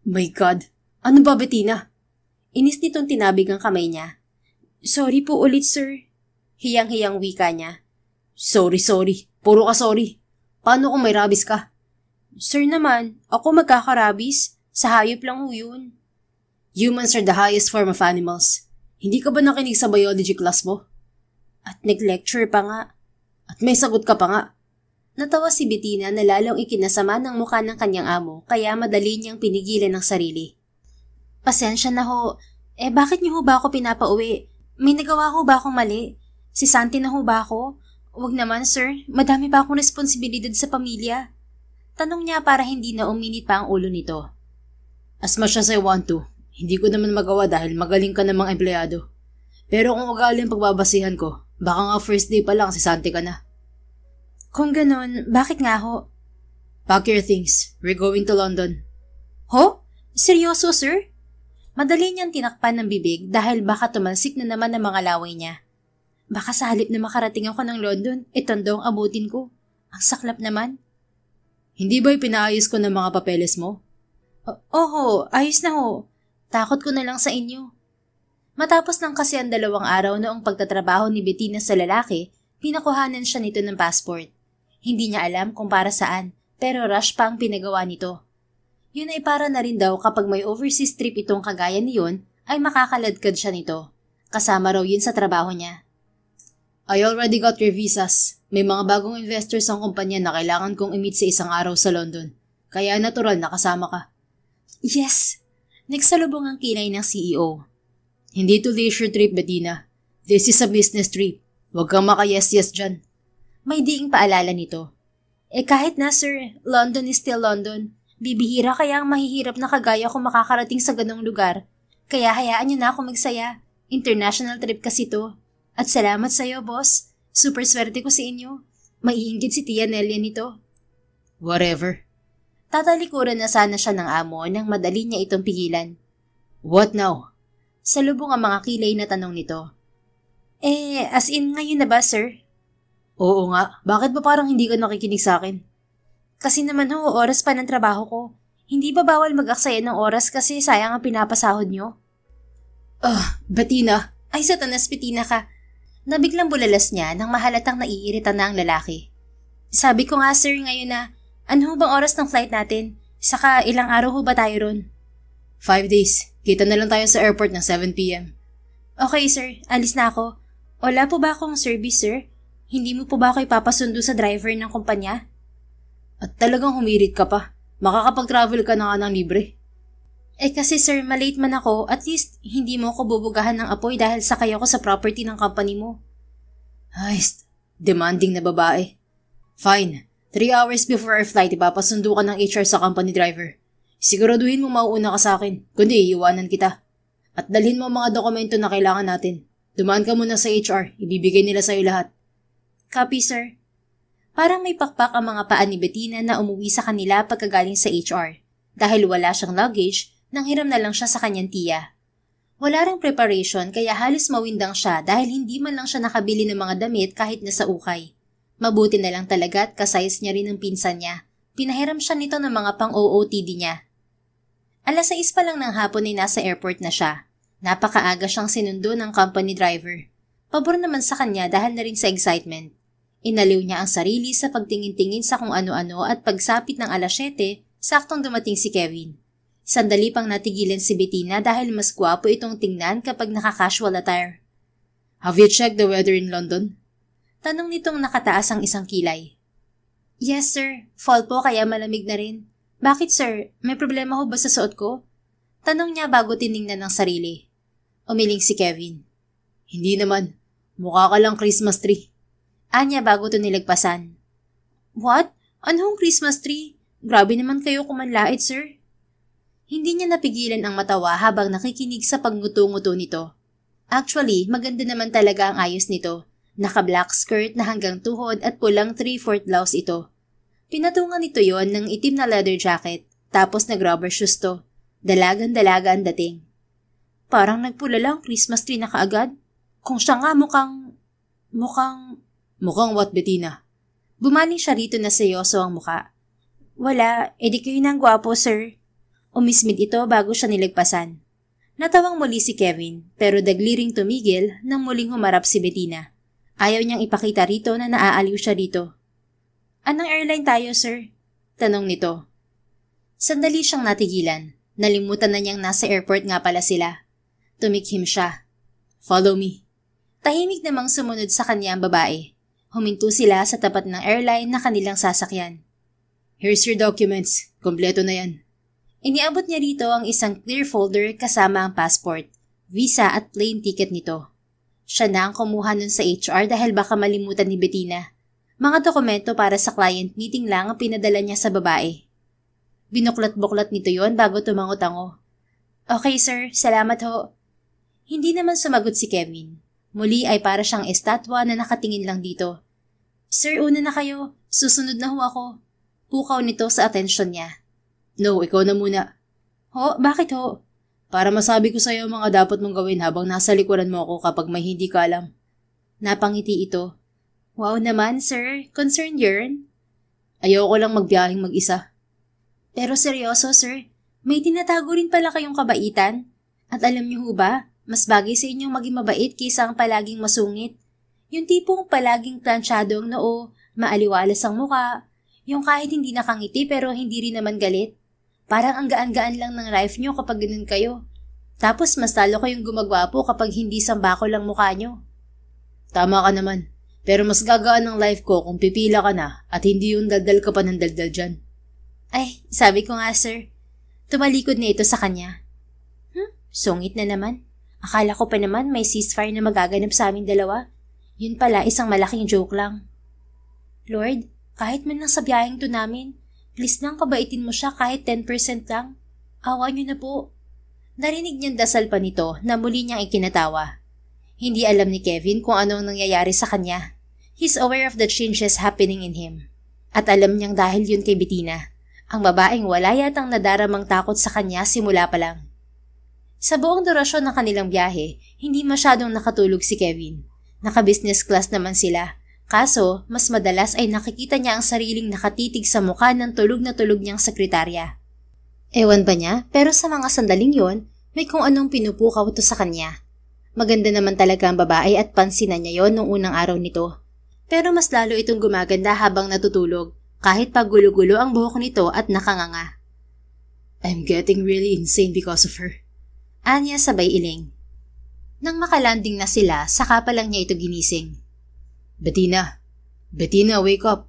Speaker 1: My God. Ano ba, Bettina? Inis nitong tinabig ang kamay niya. Sorry po ulit, sir. Hiyang-hiyang wika niya. Sorry. Puro ka sorry. Paano kung may rabies ka? Sir naman, ako magkakarabis. Sa hayop lang ho yun. Humans are the highest form of animals. Hindi ka ba nakinig sa biology class mo? At nag-lecture pa nga. At may sagot ka pa nga. Natawa si Bettina na lalong ikinasama ng mukha ng kanyang amo kaya madali niyang pinigilan ng sarili. Pasensya na ho. Bakit niyo ho ba ako pinapauwi? May nagawa ho ba akong mali? Si Santi na ho ba ako? Huwag naman, sir. Madami pa akong responsibilidad sa pamilya. Tanong niya para hindi na uminit pa ang ulo nito. As much as I want to, hindi ko naman magawa dahil magaling ka namang empleyado. Pero kung ugali ang pagbabasihan ko, baka nga first day pa lang si Santi ka na. Kung ganon, bakit nga ho? Pack your things. We're going to London. Ho? Seryoso, sir? Madali niyang tinakpan ng bibig dahil baka tumalsik na naman ang mga laway niya. Baka sa halip na makarating ako ng London, tondo ang abutin ko. Ang saklap naman. Hindi ba pinaayos ko ng mga papeles mo? Oho, ayos na ho. Takot ko na lang sa inyo. Matapos ng kasi ang 2 araw noong pagtatrabaho ni Bettina sa lalaki, pinakuhanan siya nito ng passport. Hindi niya alam kung para saan, pero rush pa ang pinagawa nito. Yun ay para na rin daw kapag may overseas trip itong kagaya niyon, ay makakaladkad siya nito. Kasama raw yun sa trabaho niya. I already got your visas. May mga bagong investors ang kumpanya na kailangan kong i-meet sa isang araw sa London. Kaya natural na kasama ka. Yes! Nagsalubong ang kilay ng CEO. Hindi to leisure trip, Bettina. This is a business trip. Huwag kang maka-yes-yes dyan. May diing paalala nito. Kahit na, sir, London is still London. Bibihira kaya ang mahihirap na kagaya kung makakarating sa ganong lugar. Kaya hayaan niyo na ako magsaya. International trip kasi to. At salamat sa'yo, boss. Super swerte ko sa inyo. Maiinggit si Tia Nelia nito. Whatever. Tatalikuran na sana siya ng amo nang madali niya itong pigilan. What now? Salubong ang mga kilay na tanong nito. As in ngayon na ba, sir? Oo nga. Bakit ba parang hindi ka nakikinig sa akin? Kasi naman ho, oras pa ng trabaho ko. Hindi ba bawal mag-aksaya ng oras kasi sayang ang pinapasahod nyo? Bettina. Ay, satanas, Bettina ka. Nabiglang bulalas niya nang mahalatang naiirita na ang lalaki. Sabi ko nga, sir, ngayon na, ano ho bang oras ng flight natin? Saka ilang araw ho ba tayo ron? 5 days. Kita na lang tayo sa airport ng 7 p.m. Okay, sir. Alis na ako. Wala po ba akong service, sir? Hindi mo po ba ako ipapasundo sa driver ng kumpanya? At talagang humirit ka pa. Makakapag-travel ka na nga ng libre. Kasi sir, malate man ako, at least hindi mo ako bubugahan ng apoy dahil sakay ako sa property ng company mo. Ay, demanding na babae. Fine. 3 hours before our flight, ipapasundo ka ng HR sa company driver. Siguraduhin mo mauuna ka sa akin, kundi iiwanan kita. At dalhin mo ang mga dokumento na kailangan natin. Dumaan ka muna sa HR, ibibigay nila sa'yo lahat. Copy, sir. Parang may pakpak ang mga paa ni Bettina na umuwi sa kanila pagkagaling sa HR. Dahil wala siyang luggage, nanghiram na lang siya sa kanyang tiya. Wala ring preparation kaya halos mawindang siya dahil hindi man lang siya nakabili ng mga damit kahit nasa ukay. Mabuti na lang talaga at kasayas niya rin ng pinsan niya. Pinahiram siya nito ng mga pang-OOTD niya. 6:00 pa lang ng hapon ay nasa airport na siya. Napakaaga siyang sinundo ng company driver. Pabor naman sa kanya dahil na rin sa excitement. Inaliw niya ang sarili sa pagtingin-tingin sa kung ano-ano at pagsapit ng 7:00, saktong dumating si Kevin. Sandali pang natigilan si Bettina dahil mas gwapo itong tingnan kapag naka-casual attire. Have you checked the weather in London? Tanong nitong nakataas ang isang kilay. Yes, sir. Fall po kaya malamig na rin. Bakit, sir? May problema ho ba sa suot ko? Tanong niya bago tiningnan ng sarili. Umiling si Kevin. Hindi naman. Mukha ka lang Christmas tree. Anya bago ito nilagpasan. What? Anong Christmas tree? Grabe naman kayo kumanlait, sir. Hindi niya napigilan ang matawa habang nakikinig sa pagnguto-nguto nito. Actually, maganda naman talaga ang ayos nito. Naka-black skirt na hanggang tuhod at pulang 3/4 blouse ito. Pinatungan nito yon ng itim na leather jacket, tapos nag-rubber shoes to. Dalagan-dalaga ang dating. Parang nagpula lang Christmas tree na kaagad. Kung siya nga mukhang...
Speaker 2: Mukhang what, Bettina?
Speaker 1: Bumaling siya rito na seryoso ang muka. Wala, edi kayo nang gwapo, sir. Umismid ito bago siya nilagpasan. Natawang muli si Kevin, pero dagliring tumigil nang muling humarap si Bettina. Ayaw niyang ipakita rito na naaaliw siya rito. Anong airline tayo, sir? Tanong nito. Sandali siyang natigilan. Nalimutan na niyang nasa airport nga pala sila. Tumikhim siya.
Speaker 2: Follow me.
Speaker 1: Tahimik namang sumunod sa kanya ang babae. Huminto sila sa tapat ng airline na kanilang sasakyan.
Speaker 2: Here's your documents. Kompleto na yan.
Speaker 1: Iniabot niya rito ang isang clear folder kasama ang passport, visa at plane ticket nito. Siya na ang kumuha nun sa HR dahil baka malimutan ni Bettina. Mga dokumento para sa client meeting lang ang pinadala niya sa babae. Binuklat-buklat nito yon bago tumango-tango. Okay sir, salamat ho. Hindi naman sumagot si Kevin. Muli ay para siyang estatwa na nakatingin lang dito. Sir, una na kayo. Susunod na ho ako. Pukaw nito sa atensyon niya.
Speaker 2: No, ikaw na muna.
Speaker 1: Ho, bakit ho?
Speaker 2: Para masabi ko sa'yo mga dapat mong gawin habang nasa likuran mo ako kapag may hindi ka alam.
Speaker 1: Napangiti ito. Wow naman, sir. Concerned yarn?
Speaker 2: Ayoko lang magbiyaheng mag-isa.
Speaker 1: Pero seryoso, sir. May tinatago rin pala kayong kabaitan. At alam niyo ho ba, mas bagay sa inyong maging mabait kaysa ang palaging masungit. Yung tipong palaging plansyado ang noo, maaliwalas ang muka, yung kahit hindi nakangiti pero hindi rin naman galit. Parang ang gaan-gaan lang ng life nyo kapag ganun kayo. Tapos mas talo kayong gumagwapo kapag hindi sambako lang mukha nyo.
Speaker 2: Tama ka naman. Pero mas gagaan ang life ko kung pipila ka na at hindi yung daldal ka pa ng daldal dyan.
Speaker 1: Ay, sabi ko nga sir. Tumalikod na ito sa kanya. Sungit na naman. Akala ko pa naman may ceasefire na magaganap sa aming dalawa. Yun pala isang malaking joke lang. Lord, kahit man lang sa biyaheng to namin, please nang pabaitin mo siya kahit 10% lang. Awa niyo na po. Narinig niyang dasal pa nito na muli niyang ikinatawa. Hindi alam ni Kevin kung anong nangyayari sa kanya. He's aware of the changes happening in him. At alam niyang dahil yun kay Bettina, ang babaeng wala yatang nadaramang takot sa kanya simula pa lang. Sa buong durasyon ng kanilang biyahe, hindi masyadong nakatulog si Kevin. Naka-business class naman sila. Kaso, mas madalas ay nakikita niya ang sariling nakatitig sa mukha ng tulog na tulog niyang sekretarya. Ewan ba niya, pero sa mga sandaling yon, may kung anong pinupukaw ito sa kanya. Maganda naman talaga ang babae at pansinan niya yon nung unang araw nito. Pero mas lalo itong gumaganda habang natutulog, kahit pagulo-gulo ang buhok nito at nakanganga.
Speaker 2: I'm getting really insane because of her.
Speaker 1: Anya sabay iling. Nang makalanding na sila, saka pa lang niya ito ginising.
Speaker 2: Bettina, wake up.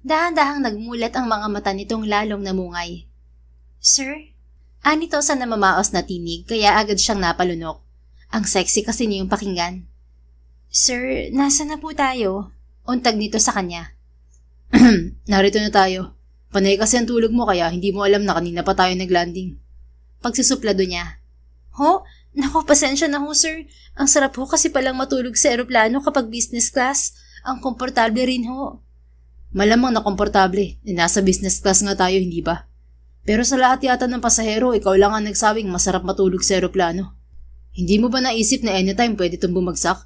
Speaker 1: Dahan-dahang nagmulat ang mga mata nitong lalong namungay. Sir? Anito sa namamaos na tinig kaya agad siyang napalunok. Ang sexy kasi niyong pakinggan. Sir, nasa na po tayo? Untag nito sa kanya.
Speaker 2: Narito na tayo. Panay kasi ang tulog mo kaya hindi mo alam na kanina pa tayo naglanding.
Speaker 1: Pagsusuplado niya. Ho? Naku, pasensya na ho sir. Ang sarap ho kasi palang matulog sa eroplano kapag business class. Ang komportable rin ho.
Speaker 2: Malamang na komportable. Nasa business class nga tayo, hindi ba? Pero sa lahat yata ng pasahero, ikaw lang ang nagsabing masarap matulog sa eroplano. Hindi mo ba naisip na anytime pwede itong bumagsak?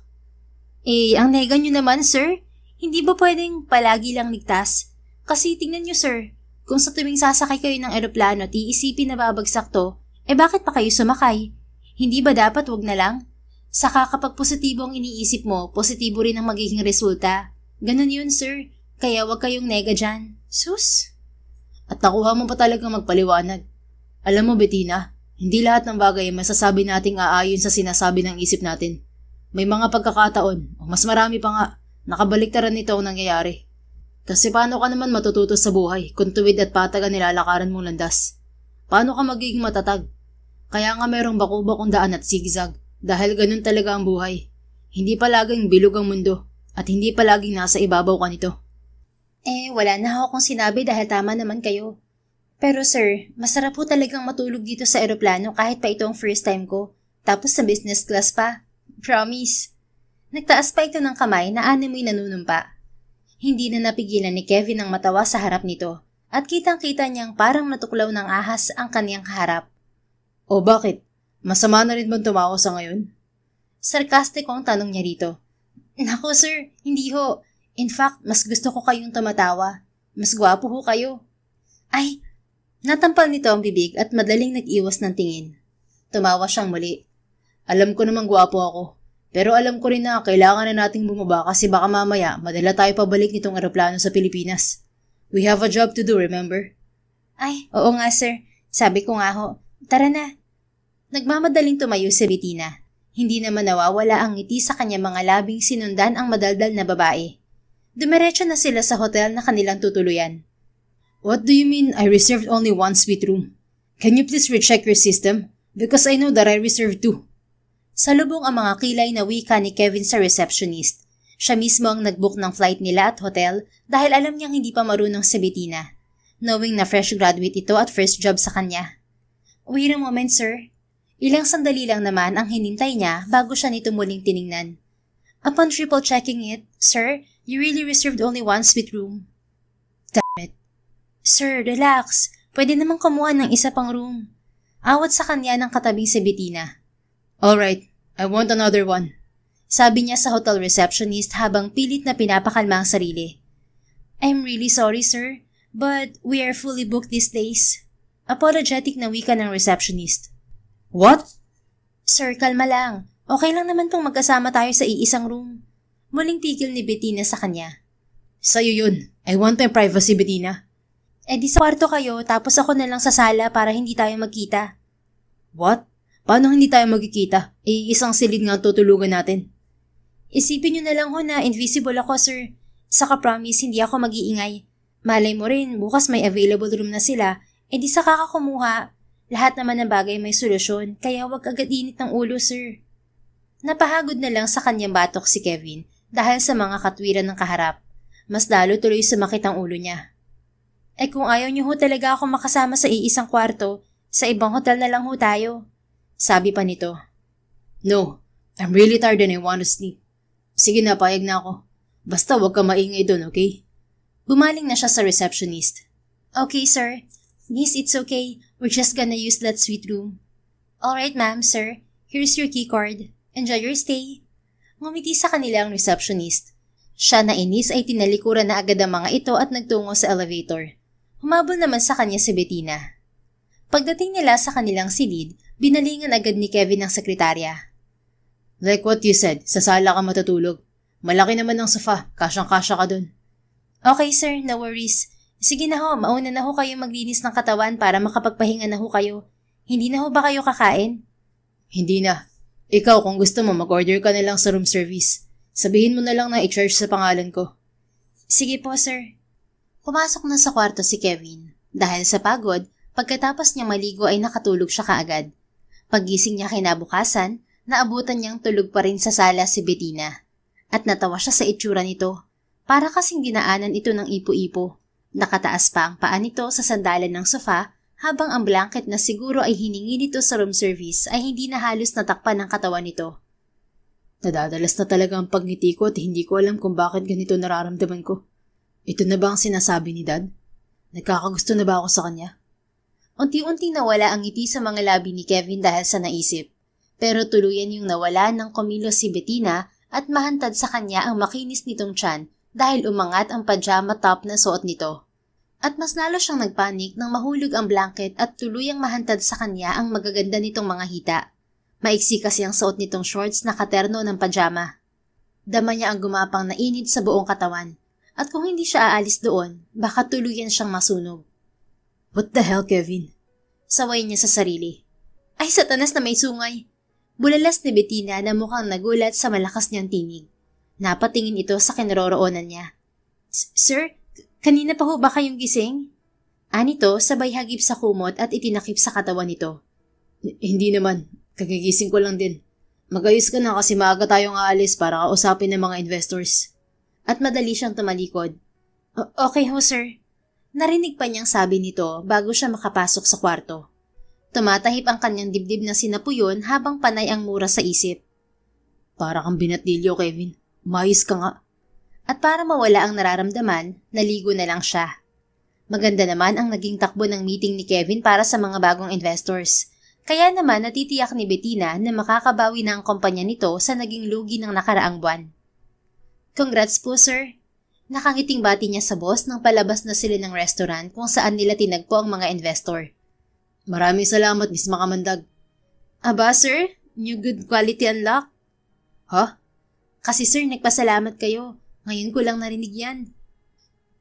Speaker 1: Ang nega nyo naman sir. Hindi ba pwedeng palagi lang ligtas? Kasi tingnan nyo sir, kung sa tuwing sasakay kayo ng eroplano at iisipin na babagsak to, bakit pa kayo sumakay? Hindi ba dapat wag na lang? Saka kapag positibo ang iniisip mo, positibo rin ang magiging resulta. Ganun yun, sir. Kaya wag kayong nega dyan. Sus!
Speaker 2: At nakuha mo pa talagang magpaliwanag. Alam mo, Bettina, hindi lahat ng bagay masasabi nating aayon sa sinasabi ng isip natin. May mga pagkakataon, o mas marami pa nga, nakabaliktaran nito ang nangyayari. Kasi paano ka naman matututo sa buhay kung tuwid at patag ang nilalakaran mong landas? Paano ka magiging matatag? Kaya nga merong bako-bakong daan at zigzag dahil ganun talaga ang buhay. Hindi palaging bilog ang mundo at hindi palaging nasa ibabaw ka nito.
Speaker 1: Wala na akong sinabi dahil tama naman kayo. Pero sir, masarap po talagang matulog dito sa eroplano kahit pa itong first time ko. Tapos sa business class pa. Promise. Nagtaas pa ito ng kamay na animoy nanunumpa. Hindi na napigilan ni Kevin ang matawa sa harap nito at kitang-kita niyang parang natuklaw ng ahas ang kaniyang kaharap.
Speaker 2: O bakit? Masama na rin bang tumawa sa ngayon?
Speaker 1: Sarkastiko ang tanong niya rito. Naku sir, hindi ho. In fact, mas gusto ko kayong tumatawa. Mas gwapo ho kayo. Ay, natampal nito ang bibig at madaling nag-iwas ng tingin. Tumawa siyang muli.
Speaker 2: Alam ko namang gwapo ako. Pero alam ko rin na kailangan na nating bumaba kasi baka mamaya madala tayo pabalik nitong eroplano sa Pilipinas. We have a job to do, remember?
Speaker 1: Ay, oo nga sir. Sabi ko nga ho. Tara na. Nagmamadaling tumayo si Bettina. Hindi naman nawawala ang ngiti sa kanya mga labing sinundan ang madaldal na babae. Dumiretso na sila sa hotel na kanilang tutuluyan.
Speaker 2: What do you mean I reserved only one suite room? Can you please recheck your system? Because I know that I reserved two.
Speaker 1: Salubong ang mga kilay na wika ni Kevin sa receptionist. Siya mismo ang nagbook ng flight nila at hotel dahil alam niyang hindi pa marunong si Bettina, knowing na fresh graduate ito at first job sa kanya. Wait a moment, sir. Ilang sandali lang naman ang hinintay niya bago siya nito muling tiningnan. Upon triple checking it, sir, you really reserved only one suite room. Damn it. Sir, relax. Pwede namang kumuha ng isa pang room. Awat sa kanya ng katabing si Bettina.
Speaker 2: Alright, I want another one.
Speaker 1: Sabi niya sa hotel receptionist habang pilit na pinapakalma ang sarili. I'm really sorry, sir, but we are fully booked these days. Apologetic na wika ng receptionist.
Speaker 2: What?
Speaker 1: Sir, kalma lang. Okay lang naman pong magkasama tayo sa iisang room. Muling tigil ni Bettina sa kanya.
Speaker 2: Sa'yo yun. I want my privacy, Bettina.
Speaker 1: Di sa kwarto kayo tapos ako na lang sa sala para hindi tayo magkita.
Speaker 2: What? Paano hindi tayo magkikita? Isang silid nga tutulugan natin.
Speaker 1: Isipin niyo na lang ho na invisible ako, sir. Saka promise, hindi ako mag-iingay. Malay mo rin, bukas may available room na sila. Di sa kakakumuha. Lahat naman ng bagay may solusyon, kaya wag agad init ng ulo, sir. Napahagod na lang sa kanyang batok si Kevin dahil sa mga katwiran ng kaharap. Mas lalo tuloy sumakit ang ulo niya. Kung ayaw niyo ho talaga ako makasama sa iisang kwarto, sa ibang hotel na lang ho tayo. Sabi pa nito.
Speaker 2: No, I'm really tired and I want to sleep. Sige na, payag na ako. Basta wag ka maingay doon, okay?
Speaker 1: Bumaling na siya sa receptionist. Okay, sir. Miss, it's okay. We're just gonna use that suite room. Alright, ma'am, sir. Here's your key card. Enjoy your stay. Ngumiti sa kanila ang receptionist. Siya na inis ay tinalikuran na agad ang mga ito at nagtungo sa elevator. Humabol naman sa kanya si Bettina. Pagdating nila sa kanilang silid, binalingan agad ni Kevin ang sekretarya.
Speaker 2: Like what you said, sa sala ka matutulog. Malaki naman ang sofa, kasyang-kasya ka dun.
Speaker 1: Okay sir, no worries. Sige na ho, mauna na ho kayo maglinis ng katawan para makapagpahinga na ho kayo. Hindi na ho ba kayo kakain?
Speaker 2: Hindi na. Ikaw kung gusto mo mag-order ka na lang sa room service. Sabihin mo na lang na i-charge sa pangalan ko.
Speaker 1: Sige po sir. Pumasok na sa kwarto si Kevin. Dahil sa pagod, pagkatapos niyang maligo ay nakatulog siya kaagad. Paggising niya kinabukasan, naabutan niyang tulog pa rin sa sala si Bettina. At natawa siya sa itsura nito. Para kasing dinaanan ito ng ipo-ipo. Nakataas pa ang paa nito sa sandalan ng sofa habang ang blanket na siguro ay hiningi nito sa room service ay hindi na halos natakpan ng katawan nito.
Speaker 2: Nadadalas na talaga ang pagngiti ko at hindi ko alam kung bakit ganito nararamdaman ko. Ito na ba ang sinasabi ni Dad? Nagkakagusto na ba ako sa kanya?
Speaker 1: Unti-unting nawala ang ngiti sa mga labi ni Kevin dahil sa naisip. Pero tuluyan yung nawala ng kumilos si Bettina at mahantad sa kanya ang makinis nitong tiyan dahil umangat ang pajama top na suot nito. At mas lalo siyang nagpanik nang mahulog ang blanket at tuluyang mahantad sa kanya ang magaganda nitong mga hita. Maiksi kasi ang suot nitong shorts na katerno ng pajama. Dama niya ang gumapang na init sa buong katawan. At kung hindi siya aalis doon, baka tuluyan siyang masunog.
Speaker 2: What the hell, Kevin?
Speaker 1: Saway niya sa sarili. Ay, satanas na may sungay. Bulalas ni Bettina na mukhang nagulat sa malakas niyang tinig. Napatingin ito sa kinaroroonan niya. Sir, kanina pa ho ba kayong gising? Anito sabay hagip sa kumot at itinakip sa katawan nito.
Speaker 2: Hindi naman. Kagigising ko lang din. Magayos ka na kasi maaga tayong aalis para kausapin ng mga investors.
Speaker 1: At madali siyang tumalikod. Okay ho, sir. Narinig pa niyang sabi nito bago siya makapasok sa kwarto. Tumatahip ang kanyang dibdib na sinapuyon habang panay ang mura sa isip.
Speaker 2: Para kang binatilyo, Kevin. Umayos ka nga.
Speaker 1: At para mawala ang nararamdaman, naligo na lang siya. Maganda naman ang naging takbo ng meeting ni Kevin para sa mga bagong investors. Kaya naman natitiyak ni Bettina na makakabawi na ang kumpanya nito sa naging lugi ng nakaraang buwan. Congrats po, sir. Nakangiting bati niya sa boss nang palabas na sila ng restaurant kung saan nila tinagpo ang mga investor.
Speaker 2: Maraming salamat, Miss Makamandag.
Speaker 1: Aba, sir? New good quality unlock?
Speaker 2: Ha?
Speaker 1: Kasi sir, nagpasalamat kayo. Ngayon ko lang narinig yan.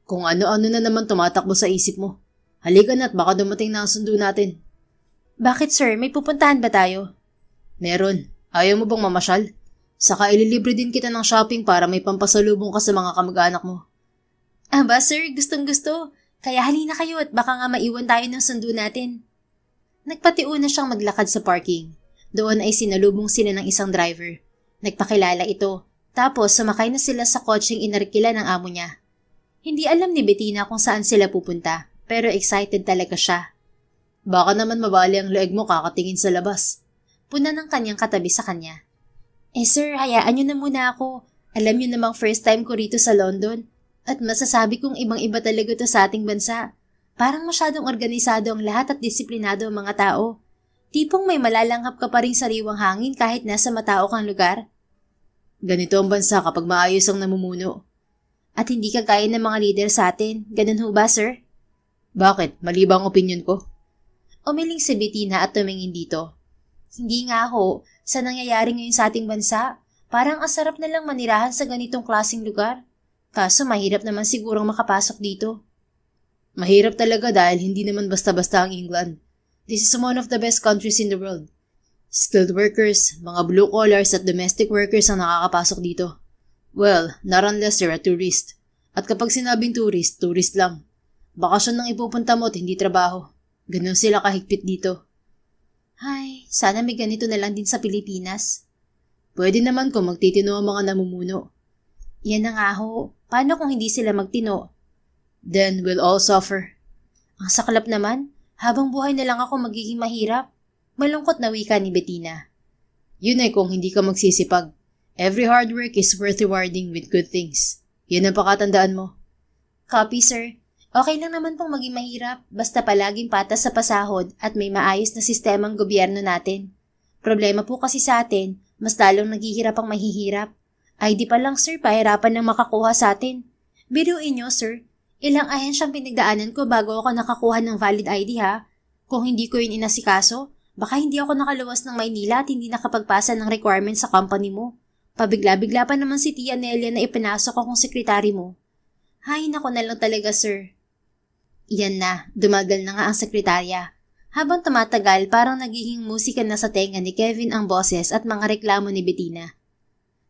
Speaker 2: Kung ano-ano na naman tumatakbo sa isip mo. Halika na at baka dumating na ang sundo natin.
Speaker 1: Bakit sir? May pupuntahan ba tayo?
Speaker 2: Meron. Ayaw mo bang mamasyal? Saka ililibre din kita ng shopping para may pampasalubong ka sa mga kamag-anak mo.
Speaker 1: Aba sir, gustong gusto. Kaya halina kayo at baka nga maiwan tayo ng sundo natin. Nagpatiuna siyang maglakad sa parking. Doon ay sinalubong sila ng isang driver. Nagpakilala ito. Tapos sumakay na sila sa kotseng inarkila ng amo niya. Hindi alam ni Bettina kung saan sila pupunta, pero excited talaga siya.
Speaker 2: Baka naman mabali ang leeg mo kakatingin sa labas.
Speaker 1: Puna ng kanyang katabi sa kanya. Sir, hayaan niyo na muna ako. Alam niyo namang first time ko rito sa London. At masasabi kong ibang-iba talaga to sa ating bansa. Parang masyadong organisado ang lahat at disiplinado ang mga tao. Tipong may malalanghap ka pa ring sariwang hangin kahit nasa matao kang lugar.
Speaker 2: Ganito ang bansa kapag maayos ang namumuno.
Speaker 1: At hindi kagaya ng mga leader sa atin. Ganun ho ba, sir?
Speaker 2: Bakit? Mali ba ang opinion ko?
Speaker 1: Umiling si Bettina at tumingin dito. Hindi nga ho. Sa nangyayari ngayon sa ating bansa, parang asarap na lang manirahan sa ganitong klaseng lugar. Kaso mahirap naman sigurong makapasok dito.
Speaker 2: Mahirap talaga dahil hindi naman basta-basta ang England. This is one of the best countries in the world. Skilled workers, mga blue collars at domestic workers ang nakakapasok dito. Well, not unless you're a tourist. At kapag sinabing tourist, tourist lang. Bakasyon nang ipupunta mo at hindi trabaho. Ganun sila kahigpit dito.
Speaker 1: Ay, sana may ganito na lang din sa Pilipinas.
Speaker 2: Pwede naman kung magtitino ang mga namumuno.
Speaker 1: Yan na nga ho. Paano kung hindi sila magtino?
Speaker 2: Then we'll all suffer.
Speaker 1: Ang saklap naman, habang buhay na lang ako magiging mahirap. Malungkot na wika ni Bettina.
Speaker 2: Yun ay kung hindi ka magsisipag. Every hard work is worth rewarding with good things. Yan ang pakatandaan mo.
Speaker 1: Copy, sir. Okay lang naman pong maging mahirap, basta palaging patas sa pasahod at may maayos na sistemang gobyerno natin. Problema po kasi sa atin, mas lalong naghihirap ang mahihirap. ID pa lang, sir, pahirapan ng makakuha sa atin. Biruin nyo, sir. Ilang ahensyang pinagdaanan ko bago ako nakakuha ng valid ID ha. Kung hindi ko yun inasikaso, baka hindi ako nakaluwas ng Maynila at hindi nakapagpasa ng requirements sa company mo. Pabigla-bigla pa naman si Tia Nelia na ipinasok akong sekretary mo. Hay, nako na lang talaga, sir. Yan na, dumagal na nga ang sekretarya. Habang tumatagal, parang nagiging musika na sa tenga ni Kevin ang boses at mga reklamo ni Bettina.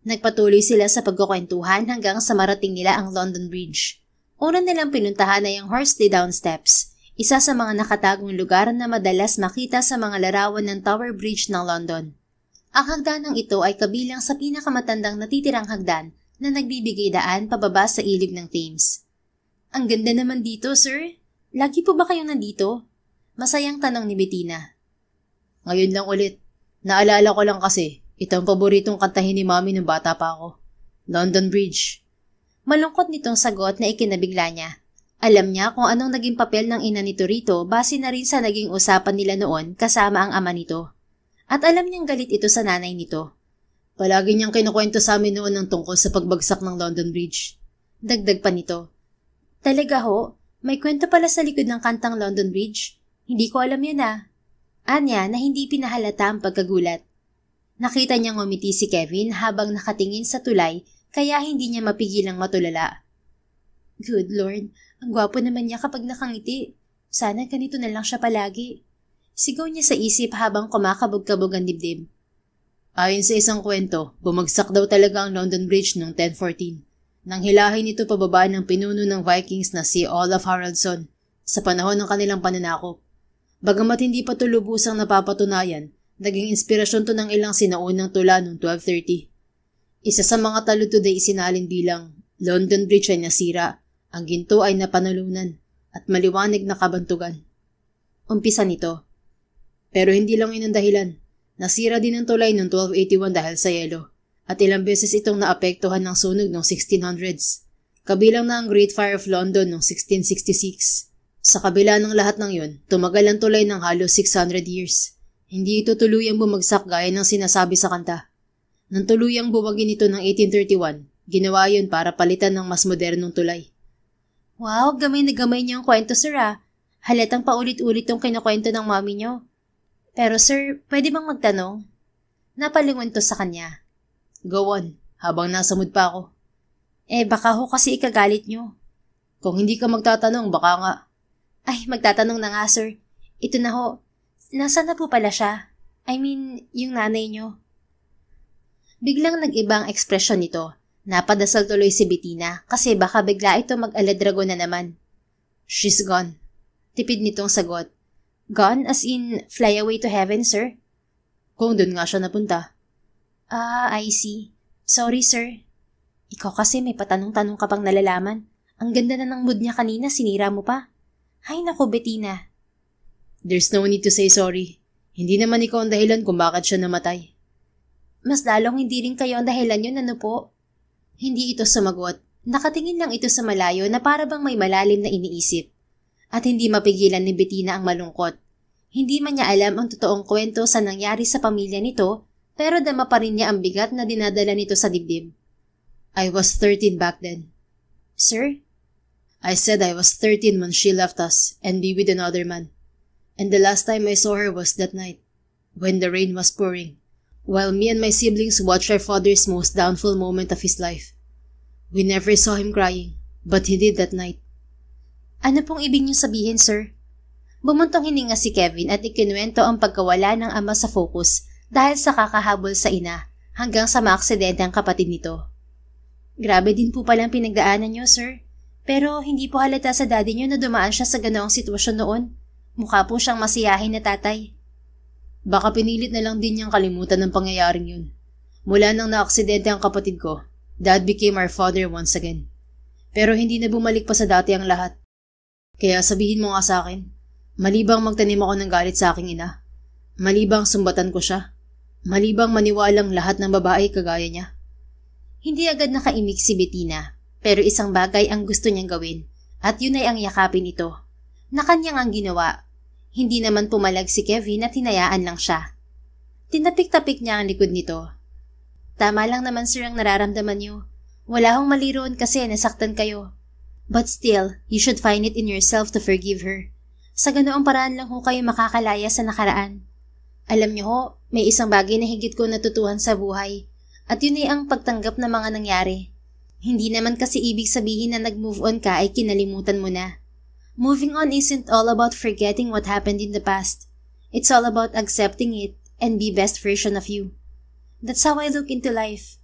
Speaker 1: Nagpatuloy sila sa pagkukwentuhan hanggang sa marating nila ang London Bridge. Una nilang pinuntahan ay ang Horsley Down Steps, isa sa mga nakatagong lugar na madalas makita sa mga larawan ng Tower Bridge ng London. Ang hagdanang ito ay kabilang sa pinakamatandang natitirang hagdan na nagbibigay daan pababa sa ilog ng Thames. Ang ganda naman dito, sir. Lagi po ba kayong nandito? Masayang tanong ni Bettina.
Speaker 2: Ngayon lang ulit. Naalala ko lang kasi, ito ang paboritong kantahin ni Mami nung bata pa ako. London Bridge.
Speaker 1: Malungkot nitong sagot na ikinabigla niya. Alam niya kung anong naging papel ng ina nito rito base na rin sa naging usapan nila noon kasama ang ama nito. At alam niyang galit ito sa nanay nito.
Speaker 2: Palagi niyang kinukwento sa amin noon ng tungkol sa pagbagsak ng London Bridge.
Speaker 1: Dagdag pa nito. Talaga ho? May kwento pala sa likod ng kantang London Bridge? Hindi ko alam yan ah. Anya na hindi pinahalata ang pagkagulat. Nakita niyang ngumiti si Kevin habang nakatingin sa tulay kaya hindi niya mapigilang matulala. Good Lord, ang gwapo naman niya kapag nakangiti. Sana ganito na lang siya palagi. Sigaw niya sa isip habang kumakabog-kabog ang dibdib.
Speaker 2: Ayon sa isang kwento, bumagsak daw talaga ang London Bridge noong 1014. Nang hilahin ito pababa ng pinuno ng Vikings na si Olaf Haraldsson sa panahon ng kanilang pananakop. Bagamat hindi pa ito lubusang napapatunayan, naging inspirasyon to ng ilang sinaunang tula noong 1230. Isa sa mga taludtod ay isinalin bilang London Bridge ay nasira Ang ginto ay napanalunan at maliwanag na kabantugan. Umpisa nito. Pero hindi lang yun ang dahilan. Nasira din ang tulay noong 1281 dahil sa yelo at ilang beses itong naapektuhan ng sunog noong 1600s. Kabilang na ang Great Fire of London noong 1666. Sa kabila ng lahat ng yun, tumagal ang tulay ng halos 600 years. Hindi ito tuluyang bumagsak gaya ng sinasabi sa kanta. Nang tuluyang buwagin ito ng 1831, ginawa yun para palitan ng mas modernong tulay.
Speaker 1: Wow, gamay na gamay niyo ang kwento, sir ah. Halatang paulit-ulit tong kinukwento ng mami niyo. Pero sir, pwede bang magtanong? Napalingon to sa kanya.
Speaker 2: Go on, habang nasa mood pa ako.
Speaker 1: Baka ho kasi ikagalit niyo.
Speaker 2: Kung hindi ka magtatanong, baka nga.
Speaker 1: Ay, magtatanong na nga sir. Ito na ho. Nasaan na po pala siya? I mean, yung nanay niyo. Biglang nag-ibang ekspresyon nito. Napadasal tuloy si Bettina kasi baka bigla ito mag-aladrago na naman.
Speaker 2: She's gone.
Speaker 1: Tipid nitong sagot. Gone as in fly away to heaven, sir?
Speaker 2: Kung doon nga siya napunta.
Speaker 1: I see. Sorry, sir. Ikaw kasi may patanong-tanong ka pang nalalaman. Ang ganda na ng mood niya kanina, sinira mo pa. Hay naku, Bettina.
Speaker 2: There's no need to say sorry. Hindi naman ikaw ang dahilan kung bakit siya namatay.
Speaker 1: Mas lalong hindi rin kayo ang dahilan yun, ano po? Hindi ito sumagot. Nakatingin lang ito sa malayo na para bang may malalim na iniisip. At hindi mapigilan ni Bettina ang malungkot. Hindi man niya alam ang totoong kwento sa nangyari sa pamilya nito, pero dama pa rin niya ang bigat na dinadala nito sa dibdib.
Speaker 2: I was 13 back then.
Speaker 1: Sir?
Speaker 2: I said I was 13 when she left us and be with another man. And the last time I saw her was that night, when the rain was pouring, while me and my siblings watched our father's most downfall moment of his life. We never saw him crying, but he did that night.
Speaker 1: Ano pong ibig niyo sabihin, sir? Bumuntong hininga si Kevin at ikinuwento ang pagkawala ng ama sa focus dahil sa kakahabol sa ina hanggang sa maaksidente ang kapatid nito. Grabe din po palang pinagdaanan niyo, sir. Pero hindi po halata sa daddy niyo na dumaan siya sa ganoong sitwasyon noon. Mukha po siyang masiyahin na tatay.
Speaker 2: Baka pinilit na lang din niyang kalimutan ng pangyayaring yun. Mula nang naaksidente ang kapatid ko, Dad became our father once again. Pero hindi na bumalik pa sa dati ang lahat. Kaya sabihin mo nga sa akin, malibang magtanim ako ng galit sa aking ina, malibang sumbatan ko siya, malibang maniwalang lahat ng babae kagaya niya.
Speaker 1: Hindi agad nakaimik si Bettina, pero isang bagay ang gusto niyang gawin, at yun ay ang yakapin ito. Na kanyang ang ginawa. Hindi naman pumalag si Kevin at hinayaan lang siya. Tinapik-tapik niya ang likod nito. Tama lang naman sir ang nararamdaman niyo. Wala hong mali roon kasi nasaktan kayo. But still, you should find it in yourself to forgive her. Sa ganoong paraan lang ho kayo makakalaya sa nakaraan. Alam niyo ho, may isang bagay na higit ko natutuhan sa buhay. At yun ay ang pagtanggap ng mga nangyari. Hindi naman kasi ibig sabihin na nag-move on ka ay kinalimutan mo na. Moving on isn't all about forgetting what happened in the past. It's all about accepting it and be best version of you. That's how I look into life.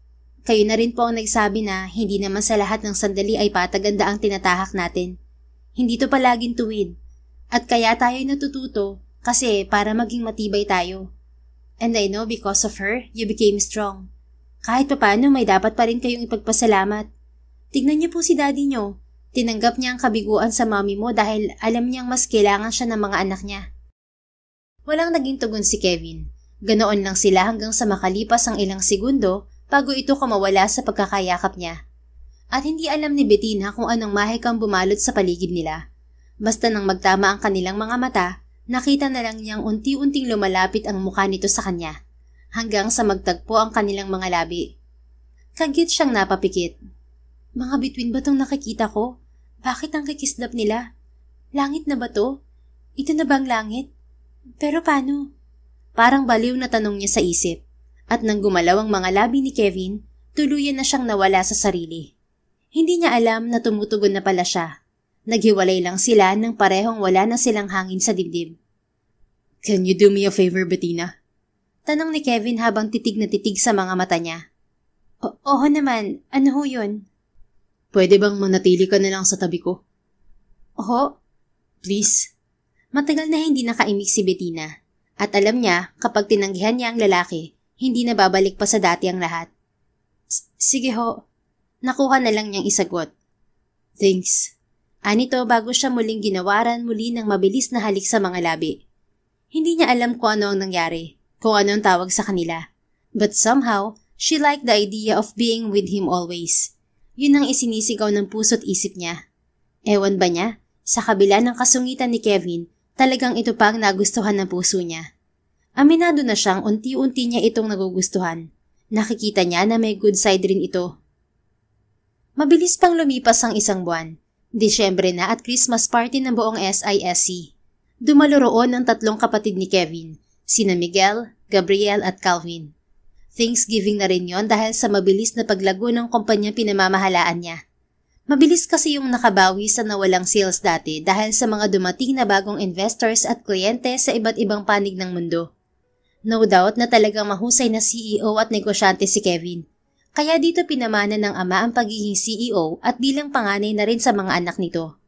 Speaker 1: Kayo na rin po ang nagsabi na hindi naman sa lahat ng sandali ay pataganda ang tinatahak natin. Hindi to palaging tuwid. At kaya tayo'y natututo kasi para maging matibay tayo. And I know because of her, you became strong. Kahit papaano may dapat pa rin kayong ipagpasalamat. Tignan niyo po si daddy niyo. Tinanggap niya ang kabiguan sa mami mo dahil alam niyang mas kailangan siya ng mga anak niya. Walang naging tugon si Kevin. Ganoon lang sila hanggang sa makalipas ang ilang segundo bago ito kumawala sa pagkakayakap niya. At hindi alam ni Bettina kung anong mahikang bumalot sa paligid nila. Basta nang magtama ang kanilang mga mata, nakita na lang niyang unti-unting lumalapit ang mukha nito sa kanya, hanggang sa magtagpo ang kanilang mga labi. Kagit siyang napapikit. Mga bituin ba tong nakikita ko? Bakit ang kikislap nila? Langit na ba to? Ito na bang langit? Pero paano? Parang baliw na tanong niya sa isip. At nang gumalaw ang mga labi ni Kevin, tuluyan na siyang nawala sa sarili. Hindi niya alam na tumutugon na pala siya. Naghiwalay lang sila nang parehong wala na silang hangin sa dibdib.
Speaker 2: Can you do me a favor, Bettina?
Speaker 1: Tanong ni Kevin habang titig na titig sa mga mata niya. Oo naman, ano ho yun?
Speaker 2: Pwede bang manatili ka na lang sa tabi ko?
Speaker 1: Oo.
Speaker 2: Please?
Speaker 1: Matagal na hindi nakaimik si Bettina. At alam niya, kapag tinanggihan niya ang lalaki, hindi na babalik pa sa dati ang lahat. Sige ho. Nakuha na lang niyang isagot.
Speaker 2: Thanks.
Speaker 1: Anito bago siya muling ginawaran muli ng mabilis na halik sa mga labi. Hindi niya alam kung ano ang nangyari, kung ano ang tawag sa kanila. But somehow, she liked the idea of being with him always. Yun ang isinisigaw ng puso't isip niya. Ewan ba niya, sa kabila ng kasungitan ni Kevin, talagang ito pa ang nagustuhan ng puso niya. Aminado na siyang unti-unti niya itong nagugustuhan. Nakikita niya na may good side rin ito. Mabilis pang lumipas ang isang buwan. Disyembre na at Christmas party ng buong SISC. Dumalo roon ang 3 kapatid ni Kevin, sina Miguel, Gabriel at Calvin. Thanksgiving na rin yon dahil sa mabilis na paglago ng kumpanyang pinamamahalaan niya. Mabilis kasi yung nakabawi sa nawalang sales dati dahil sa mga dumating na bagong investors at kliyente sa iba't ibang panig ng mundo. No doubt na talagang mahusay na CEO at negosyante si Kevin. Kaya dito pinamana ng ama ang pagiging CEO at bilang panganay na rin sa mga anak nito.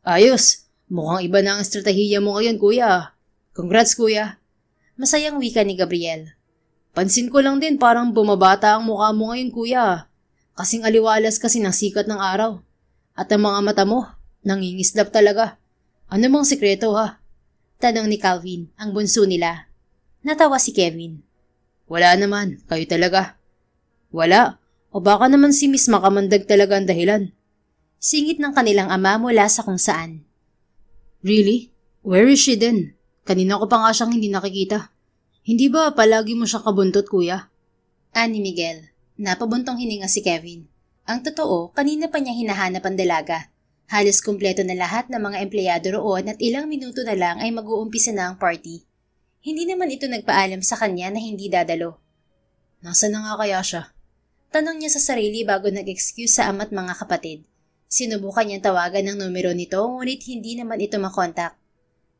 Speaker 2: Ayos! Mukhang iba na ang estratehiya mo ngayon, kuya. Congrats, kuya.
Speaker 1: Masayang wika ni Gabriel.
Speaker 2: Pansin ko lang din parang bumabata ang mukha mo ngayon, kuya. Kasing aliwalas kasi ng sikat ng araw. At ang mga mata mo, nangingislap talaga. Ano bang sikreto, ha?
Speaker 1: Tanong ni Calvin, ang bunso nila. Natawa si Kevin.
Speaker 2: Wala naman, kayo talaga. Wala, o baka naman si Miss Makamandag talaga ang dahilan.
Speaker 1: Singit ng kanilang ama mula sa kung saan.
Speaker 2: Really? Where is she then? Kanina ko pa nga siyang hindi nakikita. Hindi ba palagi mo siya kabuntot, kuya?
Speaker 1: Ani Miguel. Napabuntong hininga si Kevin. Ang totoo, kanina pa niya hinahanap ang dalaga. Halos kumpleto na lahat ng mga empleyado roon at ilang minuto na lang ay mag-uumpisa na ang party. Hindi naman ito nagpaalam sa kanya na hindi dadalo.
Speaker 2: Nasaan na nga kaya siya?
Speaker 1: Tanong niya sa sarili bago nag-excuse sa ama't mga kapatid. Sinubukan niyang tawagan ng numero nito ngunit hindi naman ito makontak.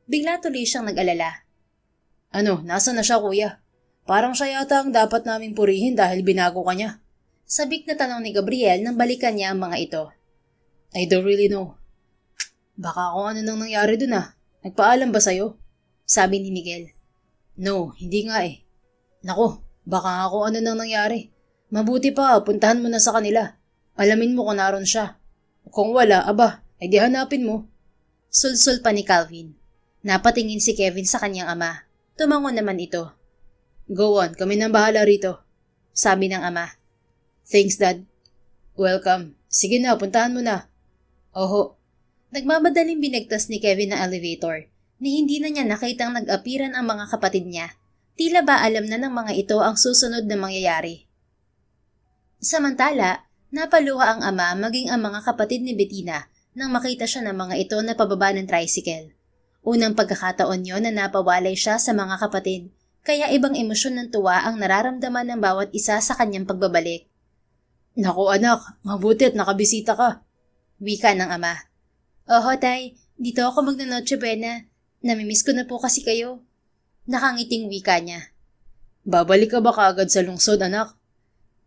Speaker 1: Bigla tuloy siyang nag-alala.
Speaker 2: Ano, nasa na siya, kuya? Parang siya yata ang dapat naming purihin dahil binago ka niya.
Speaker 1: Sabik na tanong ni Gabriel nang balikan niya ang mga ito.
Speaker 2: I don't really know. Baka kung ano nang nangyari dun ah. Nagpaalam ba sa'yo?
Speaker 1: Sabi ni Miguel.
Speaker 2: No, hindi nga eh. Nako, baka nga kung ano nang nangyari. Mabuti pa, puntahan mo na sa kanila. Alamin mo kung naroon siya. Kung wala, aba, ay di hanapin mo.
Speaker 1: Sulsul pa ni Calvin. Napatingin si Kevin sa kanyang ama. Tumango naman ito.
Speaker 2: Go on, kami nang bahala rito.
Speaker 1: Sabi ng ama.
Speaker 2: Thanks, Dad. Welcome. Sige na, puntahan mo na. Oho.
Speaker 1: Nagmamadaling binagtas ni Kevin ang elevator, na hindi na niya nakitang nag-apiran ang mga kapatid niya. Tila ba alam na ng mga ito ang susunod na mangyayari. Samantala, napaluha ang ama maging ang mga kapatid ni Bettina nang makita siya ng mga ito na pababa ng tricycle. Unang pagkakataon yon na napawalay siya sa mga kapatid, kaya ibang emosyon ng tuwa ang nararamdaman ng bawat isa sa kanyang pagbabalik.
Speaker 2: Naku anak, mabuti at nakabisita ka.
Speaker 1: Wika ng ama. Oho tay, dito ako magna-Noche Buena. Namimiss ko na po kasi kayo. Nakangiting wika niya.
Speaker 2: Babalik ka ba kaagad sa lungsod, anak?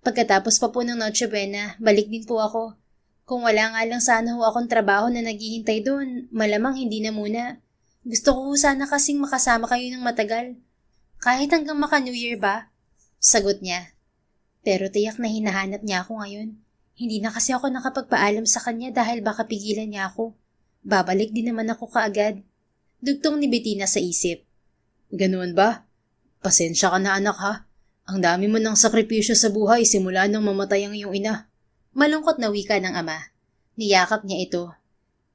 Speaker 1: Pagkatapos pa po ng Noche Buena, balik din po ako. Kung wala nga lang sana ho akong trabaho na naghihintay doon, malamang hindi na muna. Gusto ko sana kasing makasama kayo ng matagal. Kahit hanggang maka-New Year ba? Sagot niya. Pero tiyak na hinahanap niya ako ngayon. Hindi na kasi ako nakapagpaalam sa kanya dahil baka pigilan niya ako. Babalik din naman ako kaagad. Dugtong ni Bettina sa isip.
Speaker 2: Ganoon ba? Pasensya ka na anak ha. Ang dami mo ng sakripisyo sa buhay simula nang mamatay ang iyong ina.
Speaker 1: Malungkot na wika ng ama. Niyakap niya ito.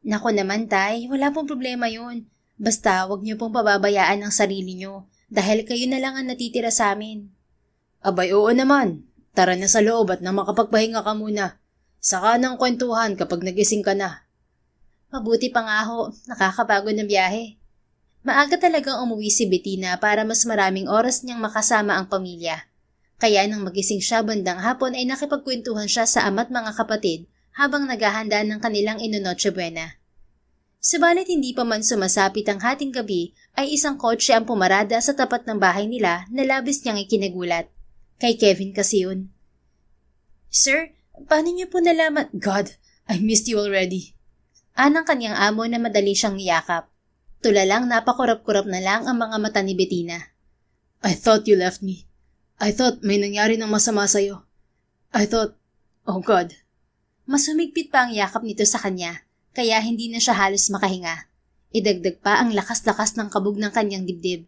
Speaker 1: Nako naman tay, wala pong problema yun. Basta wag niyo pong pababayaan ang sarili niyo dahil kayo na lang ang natitira sa amin.
Speaker 2: Abay oo naman. Tara na sa loob at na makapagpahinga ka muna. Saka ng kwentuhan kapag nagising ka na.
Speaker 1: Mabuti pa nga ho, nakakapagod ng biyahe. Maaga talagang umuwi si Bettina para mas maraming oras niyang makasama ang pamilya. Kaya nang magising siya bandang hapon ay nakipagkwentuhan siya sa ama't mga kapatid habang naghahanda ng kanilang ino-Noche Buena. Subalit hindi pa man sumasapit ang hating gabi ay isang kotse ang pumarada sa tapat ng bahay nila na labis niyang ikinagulat. Kay Kevin kasi yun. Sir, paano niyo po nalaman?
Speaker 2: God, I missed you already.
Speaker 1: Anang kanyang amo na madali siyang niyakap. Tulalang napakurap-kurap na lang ang mga mata ni Bettina.
Speaker 2: I thought you left me. I thought may nangyari ng masama sa'yo. I thought, oh God.
Speaker 1: Mas humigpit pa ang yakap nito sa kanya, kaya hindi na siya halos makahinga. Idagdag pa ang lakas-lakas ng kabog ng kanyang dibdib.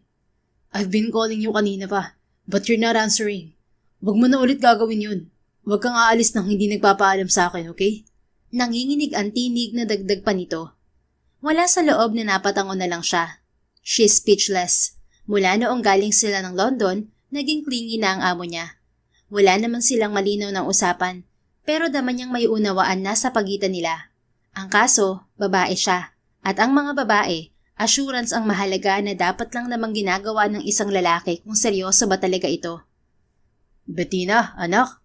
Speaker 2: I've been calling you kanina pa, but you're not answering. Huwag mo na ulit gagawin yun. Huwag kang aalis nang hindi nagpapaalam sa akin, okay?
Speaker 1: Nanginginig ang tinig na dagdag pa nito. Wala sa loob na napatango na lang siya. She's speechless. Mula noong galing sila ng London, naging clingy na ang amo niya. Wala naman silang malinaw ng usapan, pero dama niyang may unawaan na sa pagitan nila. Ang kaso, babae siya. At ang mga babae, assurance ang mahalaga na dapat lang namang ginagawa ng isang lalaki kung seryoso ba talaga ito.
Speaker 2: Bettina, anak?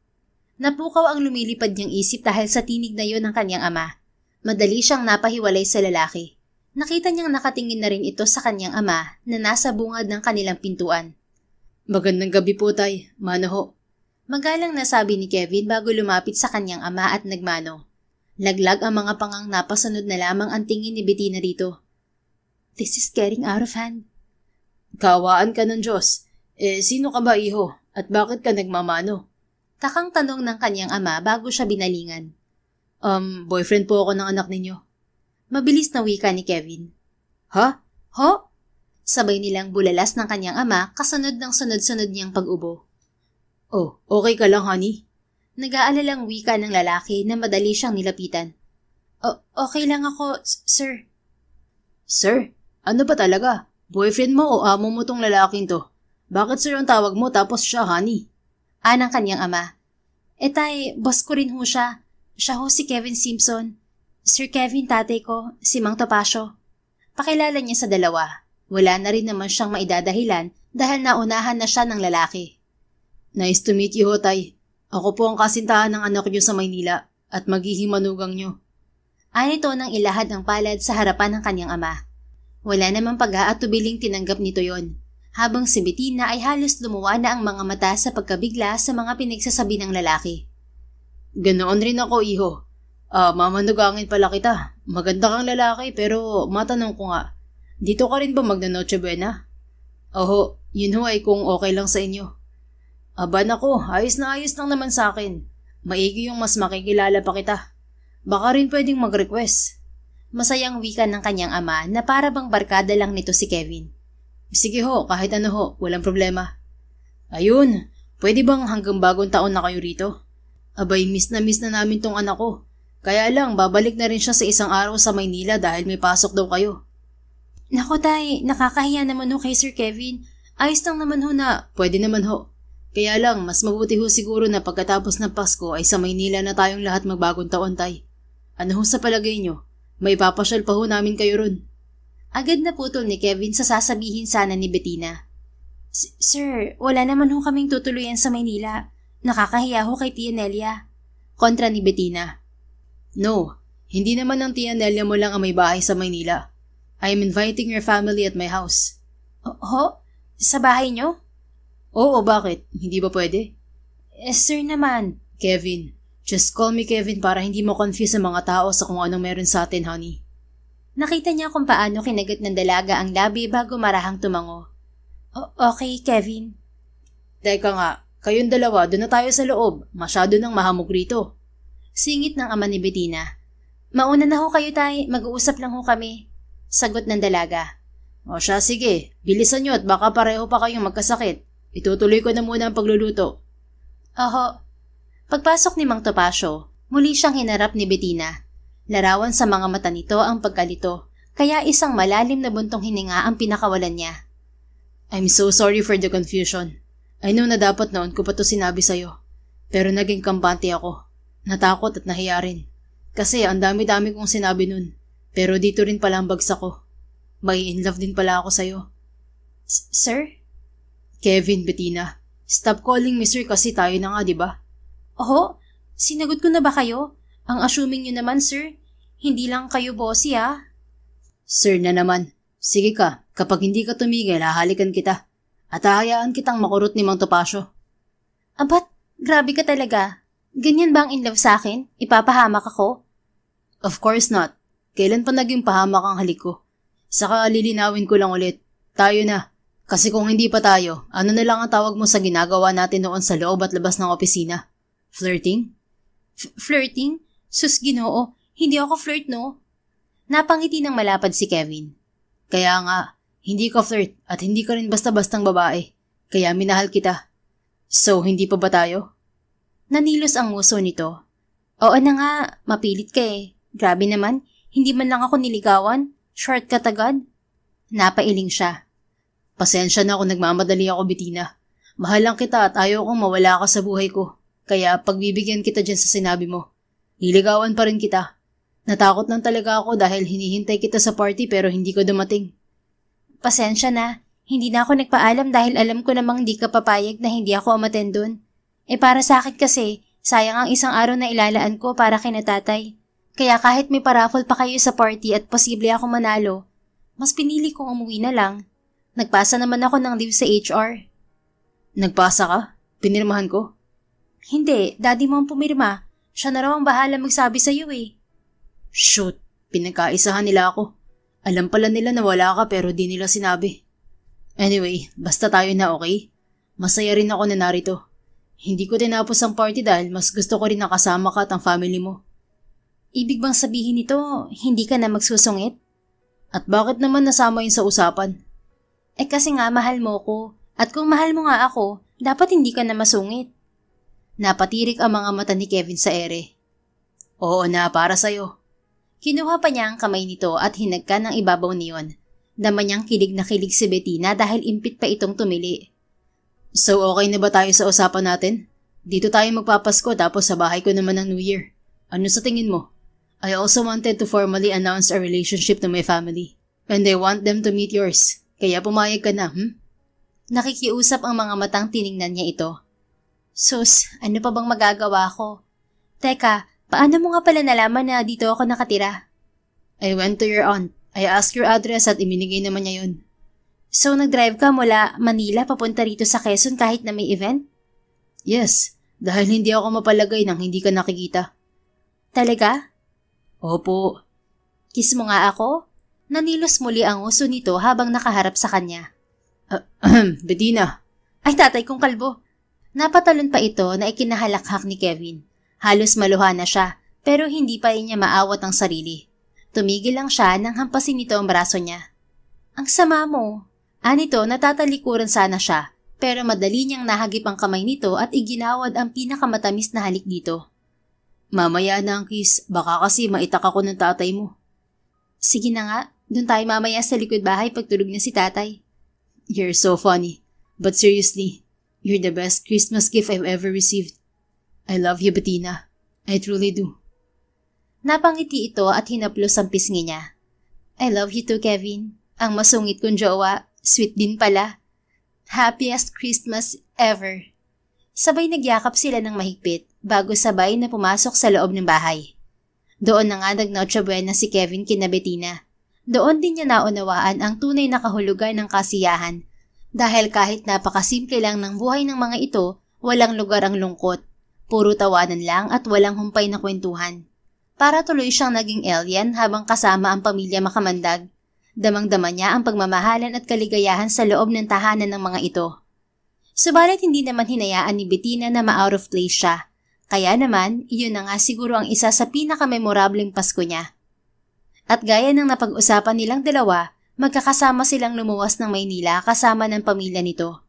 Speaker 1: Napukaw ang lumilipad niyang isip dahil sa tinig na yon ng kanyang ama. Madali siyang napahiwalay sa lalaki. Nakita niyang nakatingin na rin ito sa kanyang ama na nasa bungad ng kanilang pintuan.
Speaker 2: Magandang gabi po, tay. Mano ho.
Speaker 1: Magalang nasabi ni Kevin bago lumapit sa kanyang ama at nagmano. Laglag ang mga pangang napasunod na lamang ang tingin ni Bettina rito. This is getting out of hand.
Speaker 2: Kaawaan ka ng Diyos. Sino ka ba, iho? At bakit ka nagmamano?
Speaker 1: Takang tanong ng kanyang ama bago siya binalingan.
Speaker 2: Boyfriend po ako ng anak ninyo.
Speaker 1: Mabilis na wika ni Kevin.
Speaker 2: Ha?
Speaker 1: Ho? Sabay nilang bulalas ng kanyang ama kasunod ng sunod-sunod niyang pag-ubo.
Speaker 2: Oh, okay ka lang, honey?
Speaker 1: Nag-aalalang wika ng lalaki na madali siyang nilapitan. Okay lang ako, sir.
Speaker 2: Sir? Ano ba talaga? Boyfriend mo o amo mo tong lalaking to? Bakit sir ang tawag mo tapos siya, honey?
Speaker 1: Anang kanyang ama. Tay, boss ko rin ho siya. Siya ho si Kevin Simpson. Sir Kevin, tatay ko, si Mang Topacio. Pakilala niya sa dalawa. Wala na rin naman siyang maidadahilan dahil naunahan na siya ng lalaki.
Speaker 2: Nice to meet you, Tay. Ako po ang kasintahan ng anak niyo sa Maynila at magiging manugang niyo.
Speaker 1: Anito nang ilahad ang palad sa harapan ng kanyang ama. Wala namang pag-aatubiling tinanggap nito yon. Habang si Bettina ay halos lumuwa na ang mga mata sa pagkabigla sa mga pinagsasabi ng lalaki.
Speaker 2: Ganoon rin ako, iho. Mamanugangin pala kita. Maganda kang lalaki pero matanong ko nga, dito ka rin ba magna-Noche Buena? Oho, yun ho ay kung okay lang sa inyo. Aba nako, ayos na ayos lang naman sa akin. Maigi yung mas makikilala pa kita. Baka rin pwedeng mag-request.
Speaker 1: Masayang wika ng kanyang ama na para bang barkada lang nito si Kevin.
Speaker 2: Sige ho, kahit ano ho, walang problema. Ayun, pwede bang hanggang bagong taon na kayo rito? Abay, miss na namin tong anak ko. Kaya lang, babalik na rin siya sa isang araw sa Maynila dahil may pasok daw kayo.
Speaker 1: Nako tay, nakakahiya naman ho kay Sir Kevin. Ayos lang naman ho na.
Speaker 2: Pwede naman ho. Kaya lang, mas mabuti ho siguro na pagkatapos ng Pasko ay sa Maynila na tayong lahat magbagong taon, tay. Ano ho sa palagay nyo? May papasyal pa ho namin kayo ron.
Speaker 1: Agad na putol ni Kevin sa sasabihin sana ni Bettina. Sir, wala naman ho kaming tutuluyan sa Maynila. Nakakahiya ho kay Tia Nelia. Kontra ni Bettina.
Speaker 2: No, hindi naman ang Tia Nelia mo lang ang may bahay sa Maynila. I am inviting your family at my house.
Speaker 1: Ho? Sa bahay nyo?
Speaker 2: Oo, bakit? Hindi ba pwede?
Speaker 1: Sir naman.
Speaker 2: Kevin, just call me Kevin para hindi mo confuse ang mga tao sa kung anong meron sa atin, honey.
Speaker 1: Nakita niya kung paano kinagat ng dalaga ang labi bago marahang tumango. Okay, Kevin.
Speaker 2: Teka nga, kayong dalawa, doon na tayo sa loob. Masyado nang mahamog rito.
Speaker 1: Singit ng ama ni Bettina. Mauna na ho kayo tay, mag-uusap lang ho kami. Sagot ng dalaga.
Speaker 2: O siya, sige. Bilisan nyo at baka pareho pa kayong magkasakit. Itutuloy ko na muna ang pagluluto.
Speaker 1: Oho. Pagpasok ni Mang Topacio, muli siyang hinarap ni Bettina. Larawan sa mga mata nito ang pagkalito, kaya isang malalim na buntong hininga ang pinakawalan niya.
Speaker 2: I'm so sorry for the confusion. I know na dapat noon ko pa to sinabi sa'yo. Pero naging kampante ako. Natakot at nahiya rin. Kasi ang dami-dami kong sinabi nun. Pero dito rin pala ang bagsak ko. May in love din pala ako sa'yo.
Speaker 1: Sir?
Speaker 2: Kevin, Bettina. Stop calling me sir kasi tayo na nga, di ba?
Speaker 1: Oho, sinagot ko na ba kayo? Ang assuming nyo naman, sir. Hindi lang kayo bossy, ah.
Speaker 2: Sir na naman. Sige ka, kapag hindi ka tumigil, hahalikan kita. At hahayaan kitang makurot ni Mang Topacio.
Speaker 1: Abat, grabe ka talaga. Ganyan ba ang in love sa akin? Ipapahamak ako?
Speaker 2: Of course not. Kailan pa naging pahamak ang halik ko? Saka lilinawin ko lang ulit. Tayo na. Kasi kung hindi pa tayo, ano na lang ang tawag mo sa ginagawa natin noon sa loob at labas ng opisina? Flirting?
Speaker 1: Flirting? Sus Ginoo, hindi ako flirt no? Napangiti ng malapad si Kevin.
Speaker 2: Kaya nga, hindi ka flirt at hindi ka rin basta-bastang babae. Kaya minahal kita. So, hindi pa ba tayo?
Speaker 1: Nanilos ang nguso nito. Oo na nga, mapilit ka eh. Grabe naman, hindi man lang ako niligawan. Shortcut agad. Napailing siya.
Speaker 2: Pasensya na kung nagmamadali ako, Bettina. Mahal lang kita at ayaw kong mawala ka sa buhay ko. Kaya pagbibigyan kita dyan sa sinabi mo. Liligawan pa rin kita. Natakot lang talaga ako dahil hinihintay kita sa party pero hindi ko dumating.
Speaker 1: Pasensya na. Hindi na ako nagpaalam dahil alam ko namang di ka papayag na hindi ako umattend dun. Para sa akin kasi, sayang ang isang araw na ilalaan ko para kina tatay. Kaya kahit may paraffle pa kayo sa party at posible ako manalo, mas pinili kong umuwi na lang. Nagpasa naman ako ng leave sa HR.
Speaker 2: Nagpasa ka? Pinirmahan ko?
Speaker 1: Hindi, daddy mo ang pumirma. Siya na raw ang bahala magsabi sa'yo eh.
Speaker 2: Shoot, pinagkaisahan nila ako. Alam pala nila na wala ka pero di nila sinabi. Anyway, basta tayo na okay? Masaya rin ako na narito. Hindi ko tinapos ang party dahil mas gusto ko rin nakasama ka at ang family mo.
Speaker 1: Ibig bang sabihin nito, hindi ka na magsusungit?
Speaker 2: At bakit naman nasama yun sa usapan?
Speaker 1: Kasi nga mahal mo ko. At kung mahal mo nga ako, dapat hindi ka na masungit.
Speaker 2: Napatirik ang mga mata ni Kevin sa ere. Oo na, para sa'yo.
Speaker 1: Kinuha pa niya ang kamay nito at hinagka ng ibabaw niyon. Dama niyang kilig na kilig si Bettina dahil impit pa itong tumili.
Speaker 2: So okay na ba tayo sa usapan natin? Dito tayo magpapasko tapos sa bahay ko naman ng New Year. Ano sa tingin mo? I also wanted to formally announce a relationship to my family. And I want them to meet yours. Kaya pumayag ka na,
Speaker 1: Nakikiusap ang mga matang tiningnan niya ito. Sus, ano pa bang magagawa ko? Teka, paano mo nga pala nalaman na dito ako nakatira?
Speaker 2: I went to your aunt. I asked your address at iminigay naman niya yun.
Speaker 1: So nag-drive ka mula Manila papunta rito sa Quezon kahit na may event?
Speaker 2: Yes, dahil hindi ako mapalagay nang hindi ka nakikita.
Speaker 1: Talaga?
Speaker 2: Opo.
Speaker 1: Kiss mo nga ako? Nanilos muli ang uso nito habang nakaharap sa kanya.
Speaker 2: Bettina.
Speaker 1: Ay tatay kong kalbo. Napatalon pa ito na ikinahalakhak ni Kevin. Halos maluha na siya pero hindi pa rin niya maawat ang sarili. Tumigil lang siya nang hampasin nito ang braso niya. Ang sama mo. Anito, natatalikuran sana siya, pero madali niyang nahagip ang kamay nito at iginawad ang pinakamatamis na halik dito.
Speaker 2: Mamaya na ang kiss, baka kasi maitak ako ng tatay mo.
Speaker 1: Sige na nga, dun tayo mamaya sa likod bahay pagtulog na si tatay.
Speaker 2: You're so funny, but seriously, you're the best Christmas gift I've ever received. I love you, Bettina. I truly do.
Speaker 1: Napangiti ito at hinaplos ang pisngi niya. I love you too, Kevin. Ang masungit kong jowa, sweet din pala. Happiest Christmas ever. Sabay nagyakap sila ng mahigpit bago sabay na pumasok sa loob ng bahay. Doon na nga nag-Noche Buena si Kevin kina Bettina. Doon din niya naunawaan ang tunay na kahulugan ng kasiyahan dahil kahit napakasimple lang ng buhay ng mga ito, walang lugar ang lungkot. Puro tawanan lang at walang humpay na kwentuhan. Para tuloy siyang naging alien habang kasama ang pamilya Makamandag. Damang-dama niya ang pagmamahalan at kaligayahan sa loob ng tahanan ng mga ito. Subalit hindi naman hinayaan ni Bettina na ma-out of place siya. Kaya naman, iyon na nga siguro ang isa sa pinakamemorableng Pasko niya. At gaya ng napag-usapan nilang dalawa, magkakasama silang lumuwas ng Maynila kasama ng pamilya nito.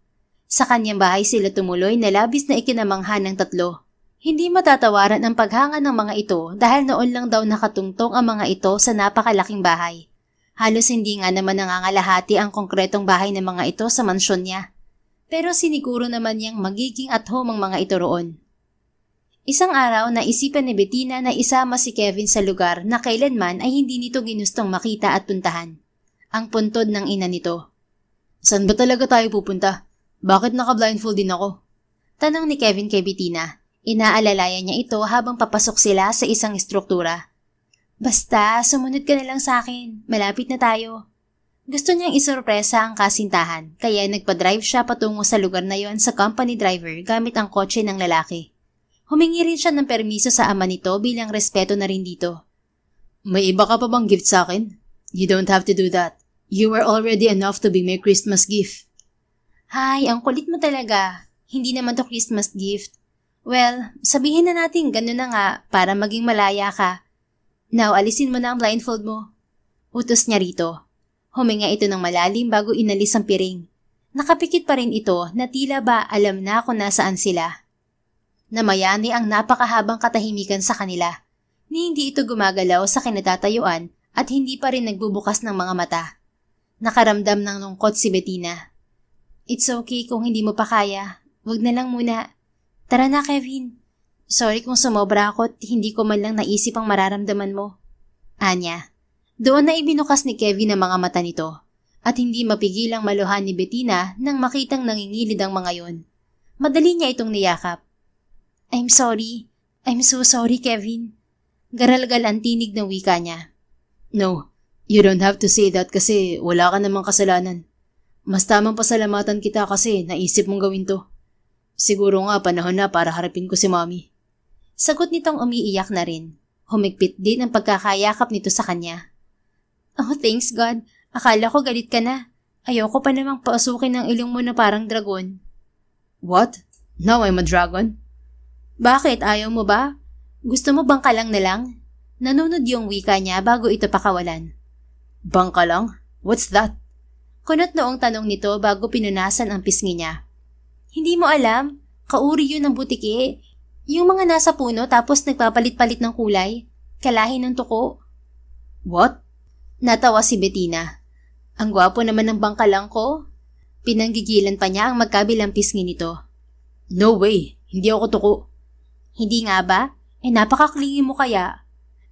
Speaker 1: Sa kanyang bahay sila tumuloy na labis na ikinamangha ng tatlo. Hindi matatawaran ang paghanga ng mga ito dahil noon lang daw nakatungtong ang mga ito sa napakalaking bahay. Halos hindi nga naman nangangalahati ang konkretong bahay ng mga ito sa mansyon niya. Pero siniguro naman niyang magiging at home ang mga ito roon. Isang araw naisipan ni Bettina na isama si Kevin sa lugar na kailanman ay hindi nito ginustong makita at puntahan. Ang puntod ng ina nito.
Speaker 2: Saan ba talaga tayo pupunta? Bakit naka-blindfold din ako?
Speaker 1: Tanong ni Kevin kay Bettina. Inaalalayan niya ito habang papasok sila sa isang estruktura. Basta, sumunod ka na lang sa akin. Malapit na tayo. Gusto niyang isurpresa ang kasintahan, kaya nagpa-drive siya patungo sa lugar na yon sa company driver gamit ang kotse ng lalaki. Humingi rin siya ng permiso sa ama nito bilang respeto na rin dito.
Speaker 2: May iba ka pa bang gift sa akin? You don't have to do that. You were already enough to be my Christmas gift.
Speaker 1: Hay, ang kulit mo talaga. Hindi naman to Christmas gift. Well, sabihin na natin gano'n na nga para maging malaya ka. Now, alisin mo na ang blindfold mo. Utos niya rito. Huminga ito ng malalim bago inalis ang piring. Nakapikit pa rin ito na tila ba alam na kung nasaan sila. Namayani ang napakahabang katahimikan sa kanila, ni hindi ito gumagalaw sa kinatatayuan at hindi pa rin nagbubukas ng mga mata. Nakaramdam ng lungkot si Bettina. It's okay kung hindi mo pa kaya. Wag na lang muna. Tara na, Kevin. Sorry kung sumobra ako at hindi ko man lang naisip ang mararamdaman mo. Anya. Doon na ibinukas ni Kevin ang mga mata nito at hindi mapigilang maluhan ni Bettina nang makitang nangingilid ang mga yon. Madali niya itong niyakap. I'm sorry. I'm so sorry, Kevin. Garalgal ang tinig ng wika niya.
Speaker 2: No, you don't have to say that kasi wala ka namang kasalanan. Mas tamang pasalamatan kita kasi naisip mong gawin to. Siguro nga panahon na para harapin ko si Mommy.
Speaker 1: Sagot nitong umiiyak na rin. Humigpit din ang pagkakayakap nito sa kanya. Oh, thanks God. Akala ko galit ka na. Ayoko pa namang pausukin ang ilong mo na parang dragon.
Speaker 2: What? Now I'm a dragon?
Speaker 1: Bakit? Ayaw mo ba? Gusto mo bangkalang na lang? Nanunod yung wika niya bago ito pakawalan.
Speaker 2: Bangkalang? What's that?
Speaker 1: Kunot noong tanong nito bago pinunasan ang pisngi niya. Hindi mo alam? Kauri yun ng butiki. Yung mga nasa puno tapos nagpapalit-palit ng kulay. Kalahi ng tuko.
Speaker 2: What?
Speaker 1: Natawa si Bettina. Ang gwapo naman ng bangkalang ko. Pinanggigilan pa niya ang magkabilang pisngi nito.
Speaker 2: No way. Hindi ako tuko.
Speaker 1: Hindi nga ba? Napakaklingi mo kaya.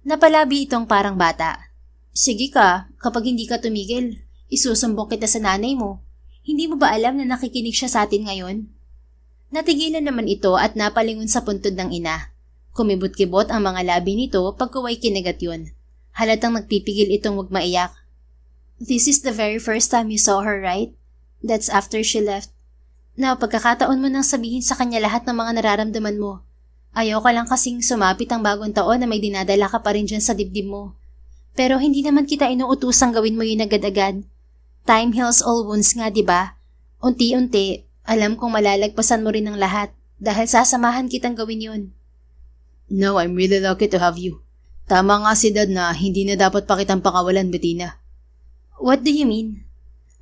Speaker 1: Napalabi itong parang bata. Sige ka, kapag hindi ka tumigil, isusumbong kita sa nanay mo. Hindi mo ba alam na nakikinig siya sa atin ngayon? Natigilan naman ito at napalingon sa puntod ng ina. Kumibot-kibot ang mga labi nito pagkuway kinagat yun. Halatang nagpipigil itong huwag maiyak. This is the very first time you saw her, right? That's after she left. Now, pagkakataon mo nang sabihin sa kanya lahat ng mga nararamdaman mo. Ayoko lang kasing sumapit ang bagong taon na may dinadala ka pa rin dyan sa dibdib mo. Pero hindi naman kita inuutusang gawin mo yun agad-agad. Time heals all wounds nga, diba? Unti-unti, alam kong malalagpasan mo rin ang lahat dahil sasamahan kitang gawin yun.
Speaker 2: No, I'm really lucky to have you. Tama nga si Dad na hindi na dapat pa kitang pakawalan, Bettina.
Speaker 1: What do you mean?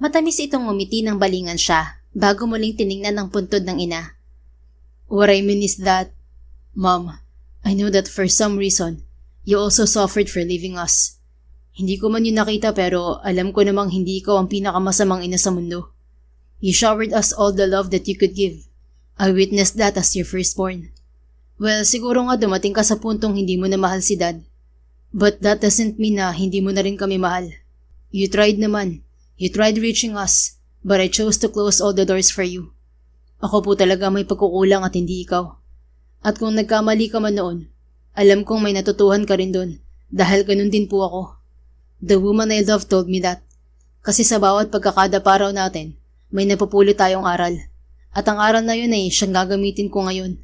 Speaker 1: Matamis itong ngumiti ng balingan siya bago muling tiningnan ang puntod ng ina.
Speaker 2: What I mean is that, Mom, I know that for some reason, you also suffered for leaving us. Hindi ko man yun nakita pero alam ko namang hindi ikaw ang pinakamasamang ina sa mundo. You showered us all the love that you could give. I witnessed that as your firstborn. Well, siguro nga dumating ka sa puntong hindi mo na mahal si Dad. But that doesn't mean na hindi mo na rin kami mahal. You tried naman. You tried reaching us, but I chose to close all the doors for you. Ako po talaga may pagkukulang at hindi ikaw. At kung nagkamali ka man noon, alam kong may natutuhan ka rin doon dahil ganun din po ako. The woman I love told me that. Kasi sa bawat pagkakadaparaw natin, may napupulot tayong aral. At ang aral na yun ay siyang gagamitin ko ngayon.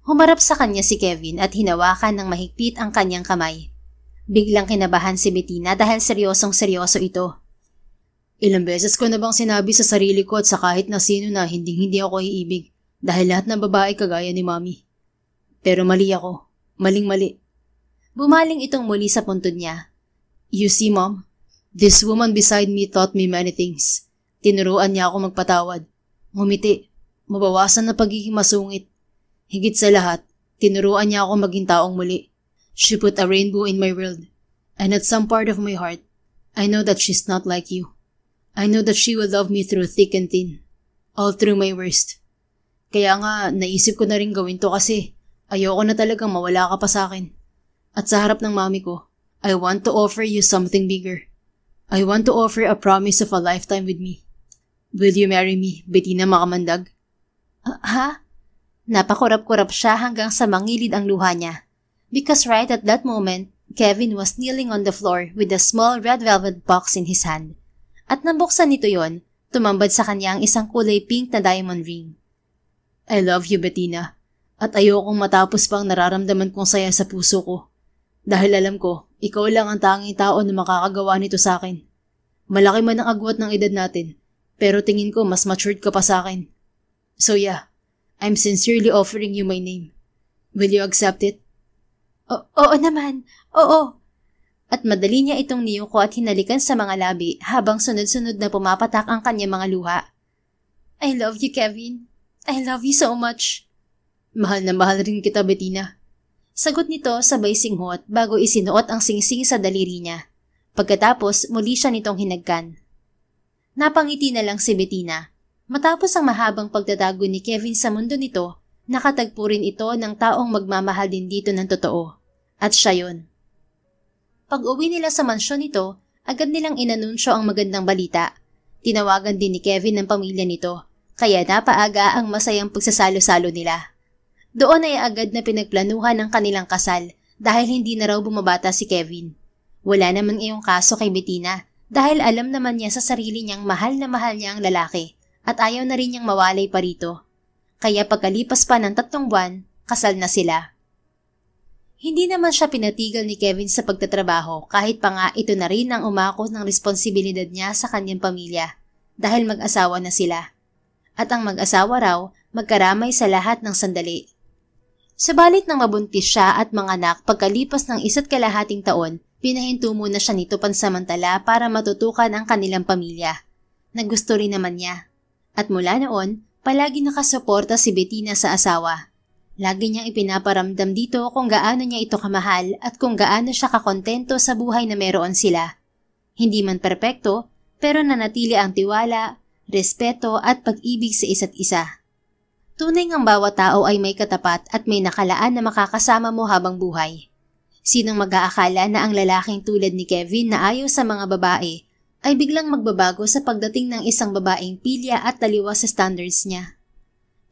Speaker 1: Humarap sa kanya si Kevin at hinawakan ng mahigpit ang kanyang kamay. Biglang kinabahan si Bettina dahil seryosong-seryoso ito.
Speaker 2: Ilang beses ko na bang sinabi sa sarili ko at sa kahit na sino na hindi ako iibig dahil lahat ng babae kagaya ni Mommy. Pero mali ako. Maling-mali.
Speaker 1: Bumaling itong muli sa puntod niya.
Speaker 2: You see, Mom, this woman beside me taught me many things. Tinuruan niya ako magpatawad, ngumiti, mabawasan na pagiging masungit. Higit sa lahat, tinuruan niya ako maging taong muli. She put a rainbow in my world. And at some part of my heart, I know that she's not like you. I know that she will love me through thick and thin. All through my worst. Kaya nga, naisip ko na rin gawin to kasi ayoko na talagang mawala ka pa sa akin. At sa harap ng mami ko, I want to offer you something bigger. I want to offer a promise of a lifetime with me. Will you marry me, Bettina Makamandag?
Speaker 1: Ha? Napakurap-kurap siya hanggang sa mangilid ang luha niya. Because right at that moment, Kevin was kneeling on the floor with a small red velvet box in his hand. At nang buksan nito yon, tumambad sa kanya ang isang kulay pink na diamond ring. I love you, Bettina. At ayokong matapos pang nararamdaman kong saya sa puso ko. Dahil alam ko, ikaw lang ang tanging tao na makakagawa nito sa akin. Malaki man ang agwat ng edad natin, pero tingin ko mas matured ka pa sa akin. So yeah, I'm sincerely offering you my name. Will you accept it? Oo naman. Oo. At madali niya itong niyuko at hinalikan sa mga labi habang sunod-sunod na pumapatak ang kanyang mga luha. I love you, Kevin. I love you so much.
Speaker 2: Mahal na mahal rin kita, Bettina.
Speaker 1: Sagot nito sabay singhot bago isinuot ang singsing sa daliri niya. Pagkatapos, muli siya nitong hinagkan. Napangiti na lang si Bettina. Matapos ang mahabang pagtatago ni Kevin sa mundo nito, nakatagpo rin ito ng taong magmamahal din dito ng totoo. At siya yun. Pag-uwi nila sa mansyon nito, agad nilang inanunsyo ang magandang balita. Tinawagan din ni Kevin ng pamilya nito, kaya napaaga ang masayang pagsasalo-salo nila. Doon ay agad na pinagplanuhan ang kanilang kasal dahil hindi na raw bumabata si Kevin. Wala naman iyong kaso kay Bettina dahil alam naman niya sa sarili niyang mahal niya ang lalaki at ayaw na rin niyang mawalay pa rito. Kaya pagkalipas pa ng 3 buwan, kasal na sila. Hindi naman siya pinatigil ni Kevin sa pagtatrabaho kahit pa nga ito na rin ang umako ng responsibilidad niya sa kanyang pamilya dahil mag-asawa na sila. At ang mag-asawa raw magkaramay sa lahat ng sandali. Sabalit nang mabuntis siya at manganak pagkalipas ng 1.5 taon, pinahinto muna siya nito pansamantala para matutukan ang kanilang pamilya. Nagusto rin naman niya. At mula noon, palagi nakasuporta si Bettina sa asawa. Lagi niyang ipinaparamdam dito kung gaano niya ito kamahal at kung gaano siya kakontento sa buhay na meron sila. Hindi man perpekto, pero nanatili ang tiwala, respeto at pag-ibig sa isa't isa. Tunay ngang bawat tao ay may katapat at may nakalaan na makakasama mo habang buhay. Sinong mag-aakala na ang lalaking tulad ni Kevin na ayaw sa mga babae ay biglang magbabago sa pagdating ng isang babaeng pilya at taliwas sa standards niya.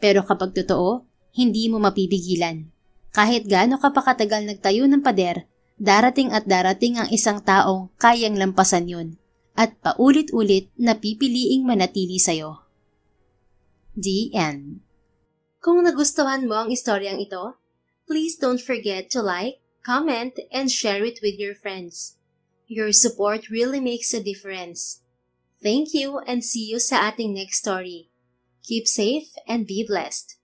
Speaker 1: Pero kapag totoo, hindi mo mapipigilan. Kahit gaano ka pa katagal nagtayo ng pader, darating at darating ang isang taong kayang lampasan yun at paulit-ulit na pipiliing manatili sa'yo. The end. Kung nagustuhan mo ang istoryang ito, please don't forget to like, comment, and share it with your friends. Your support really makes a difference. Thank you and see you sa ating next story. Keep safe and be blessed.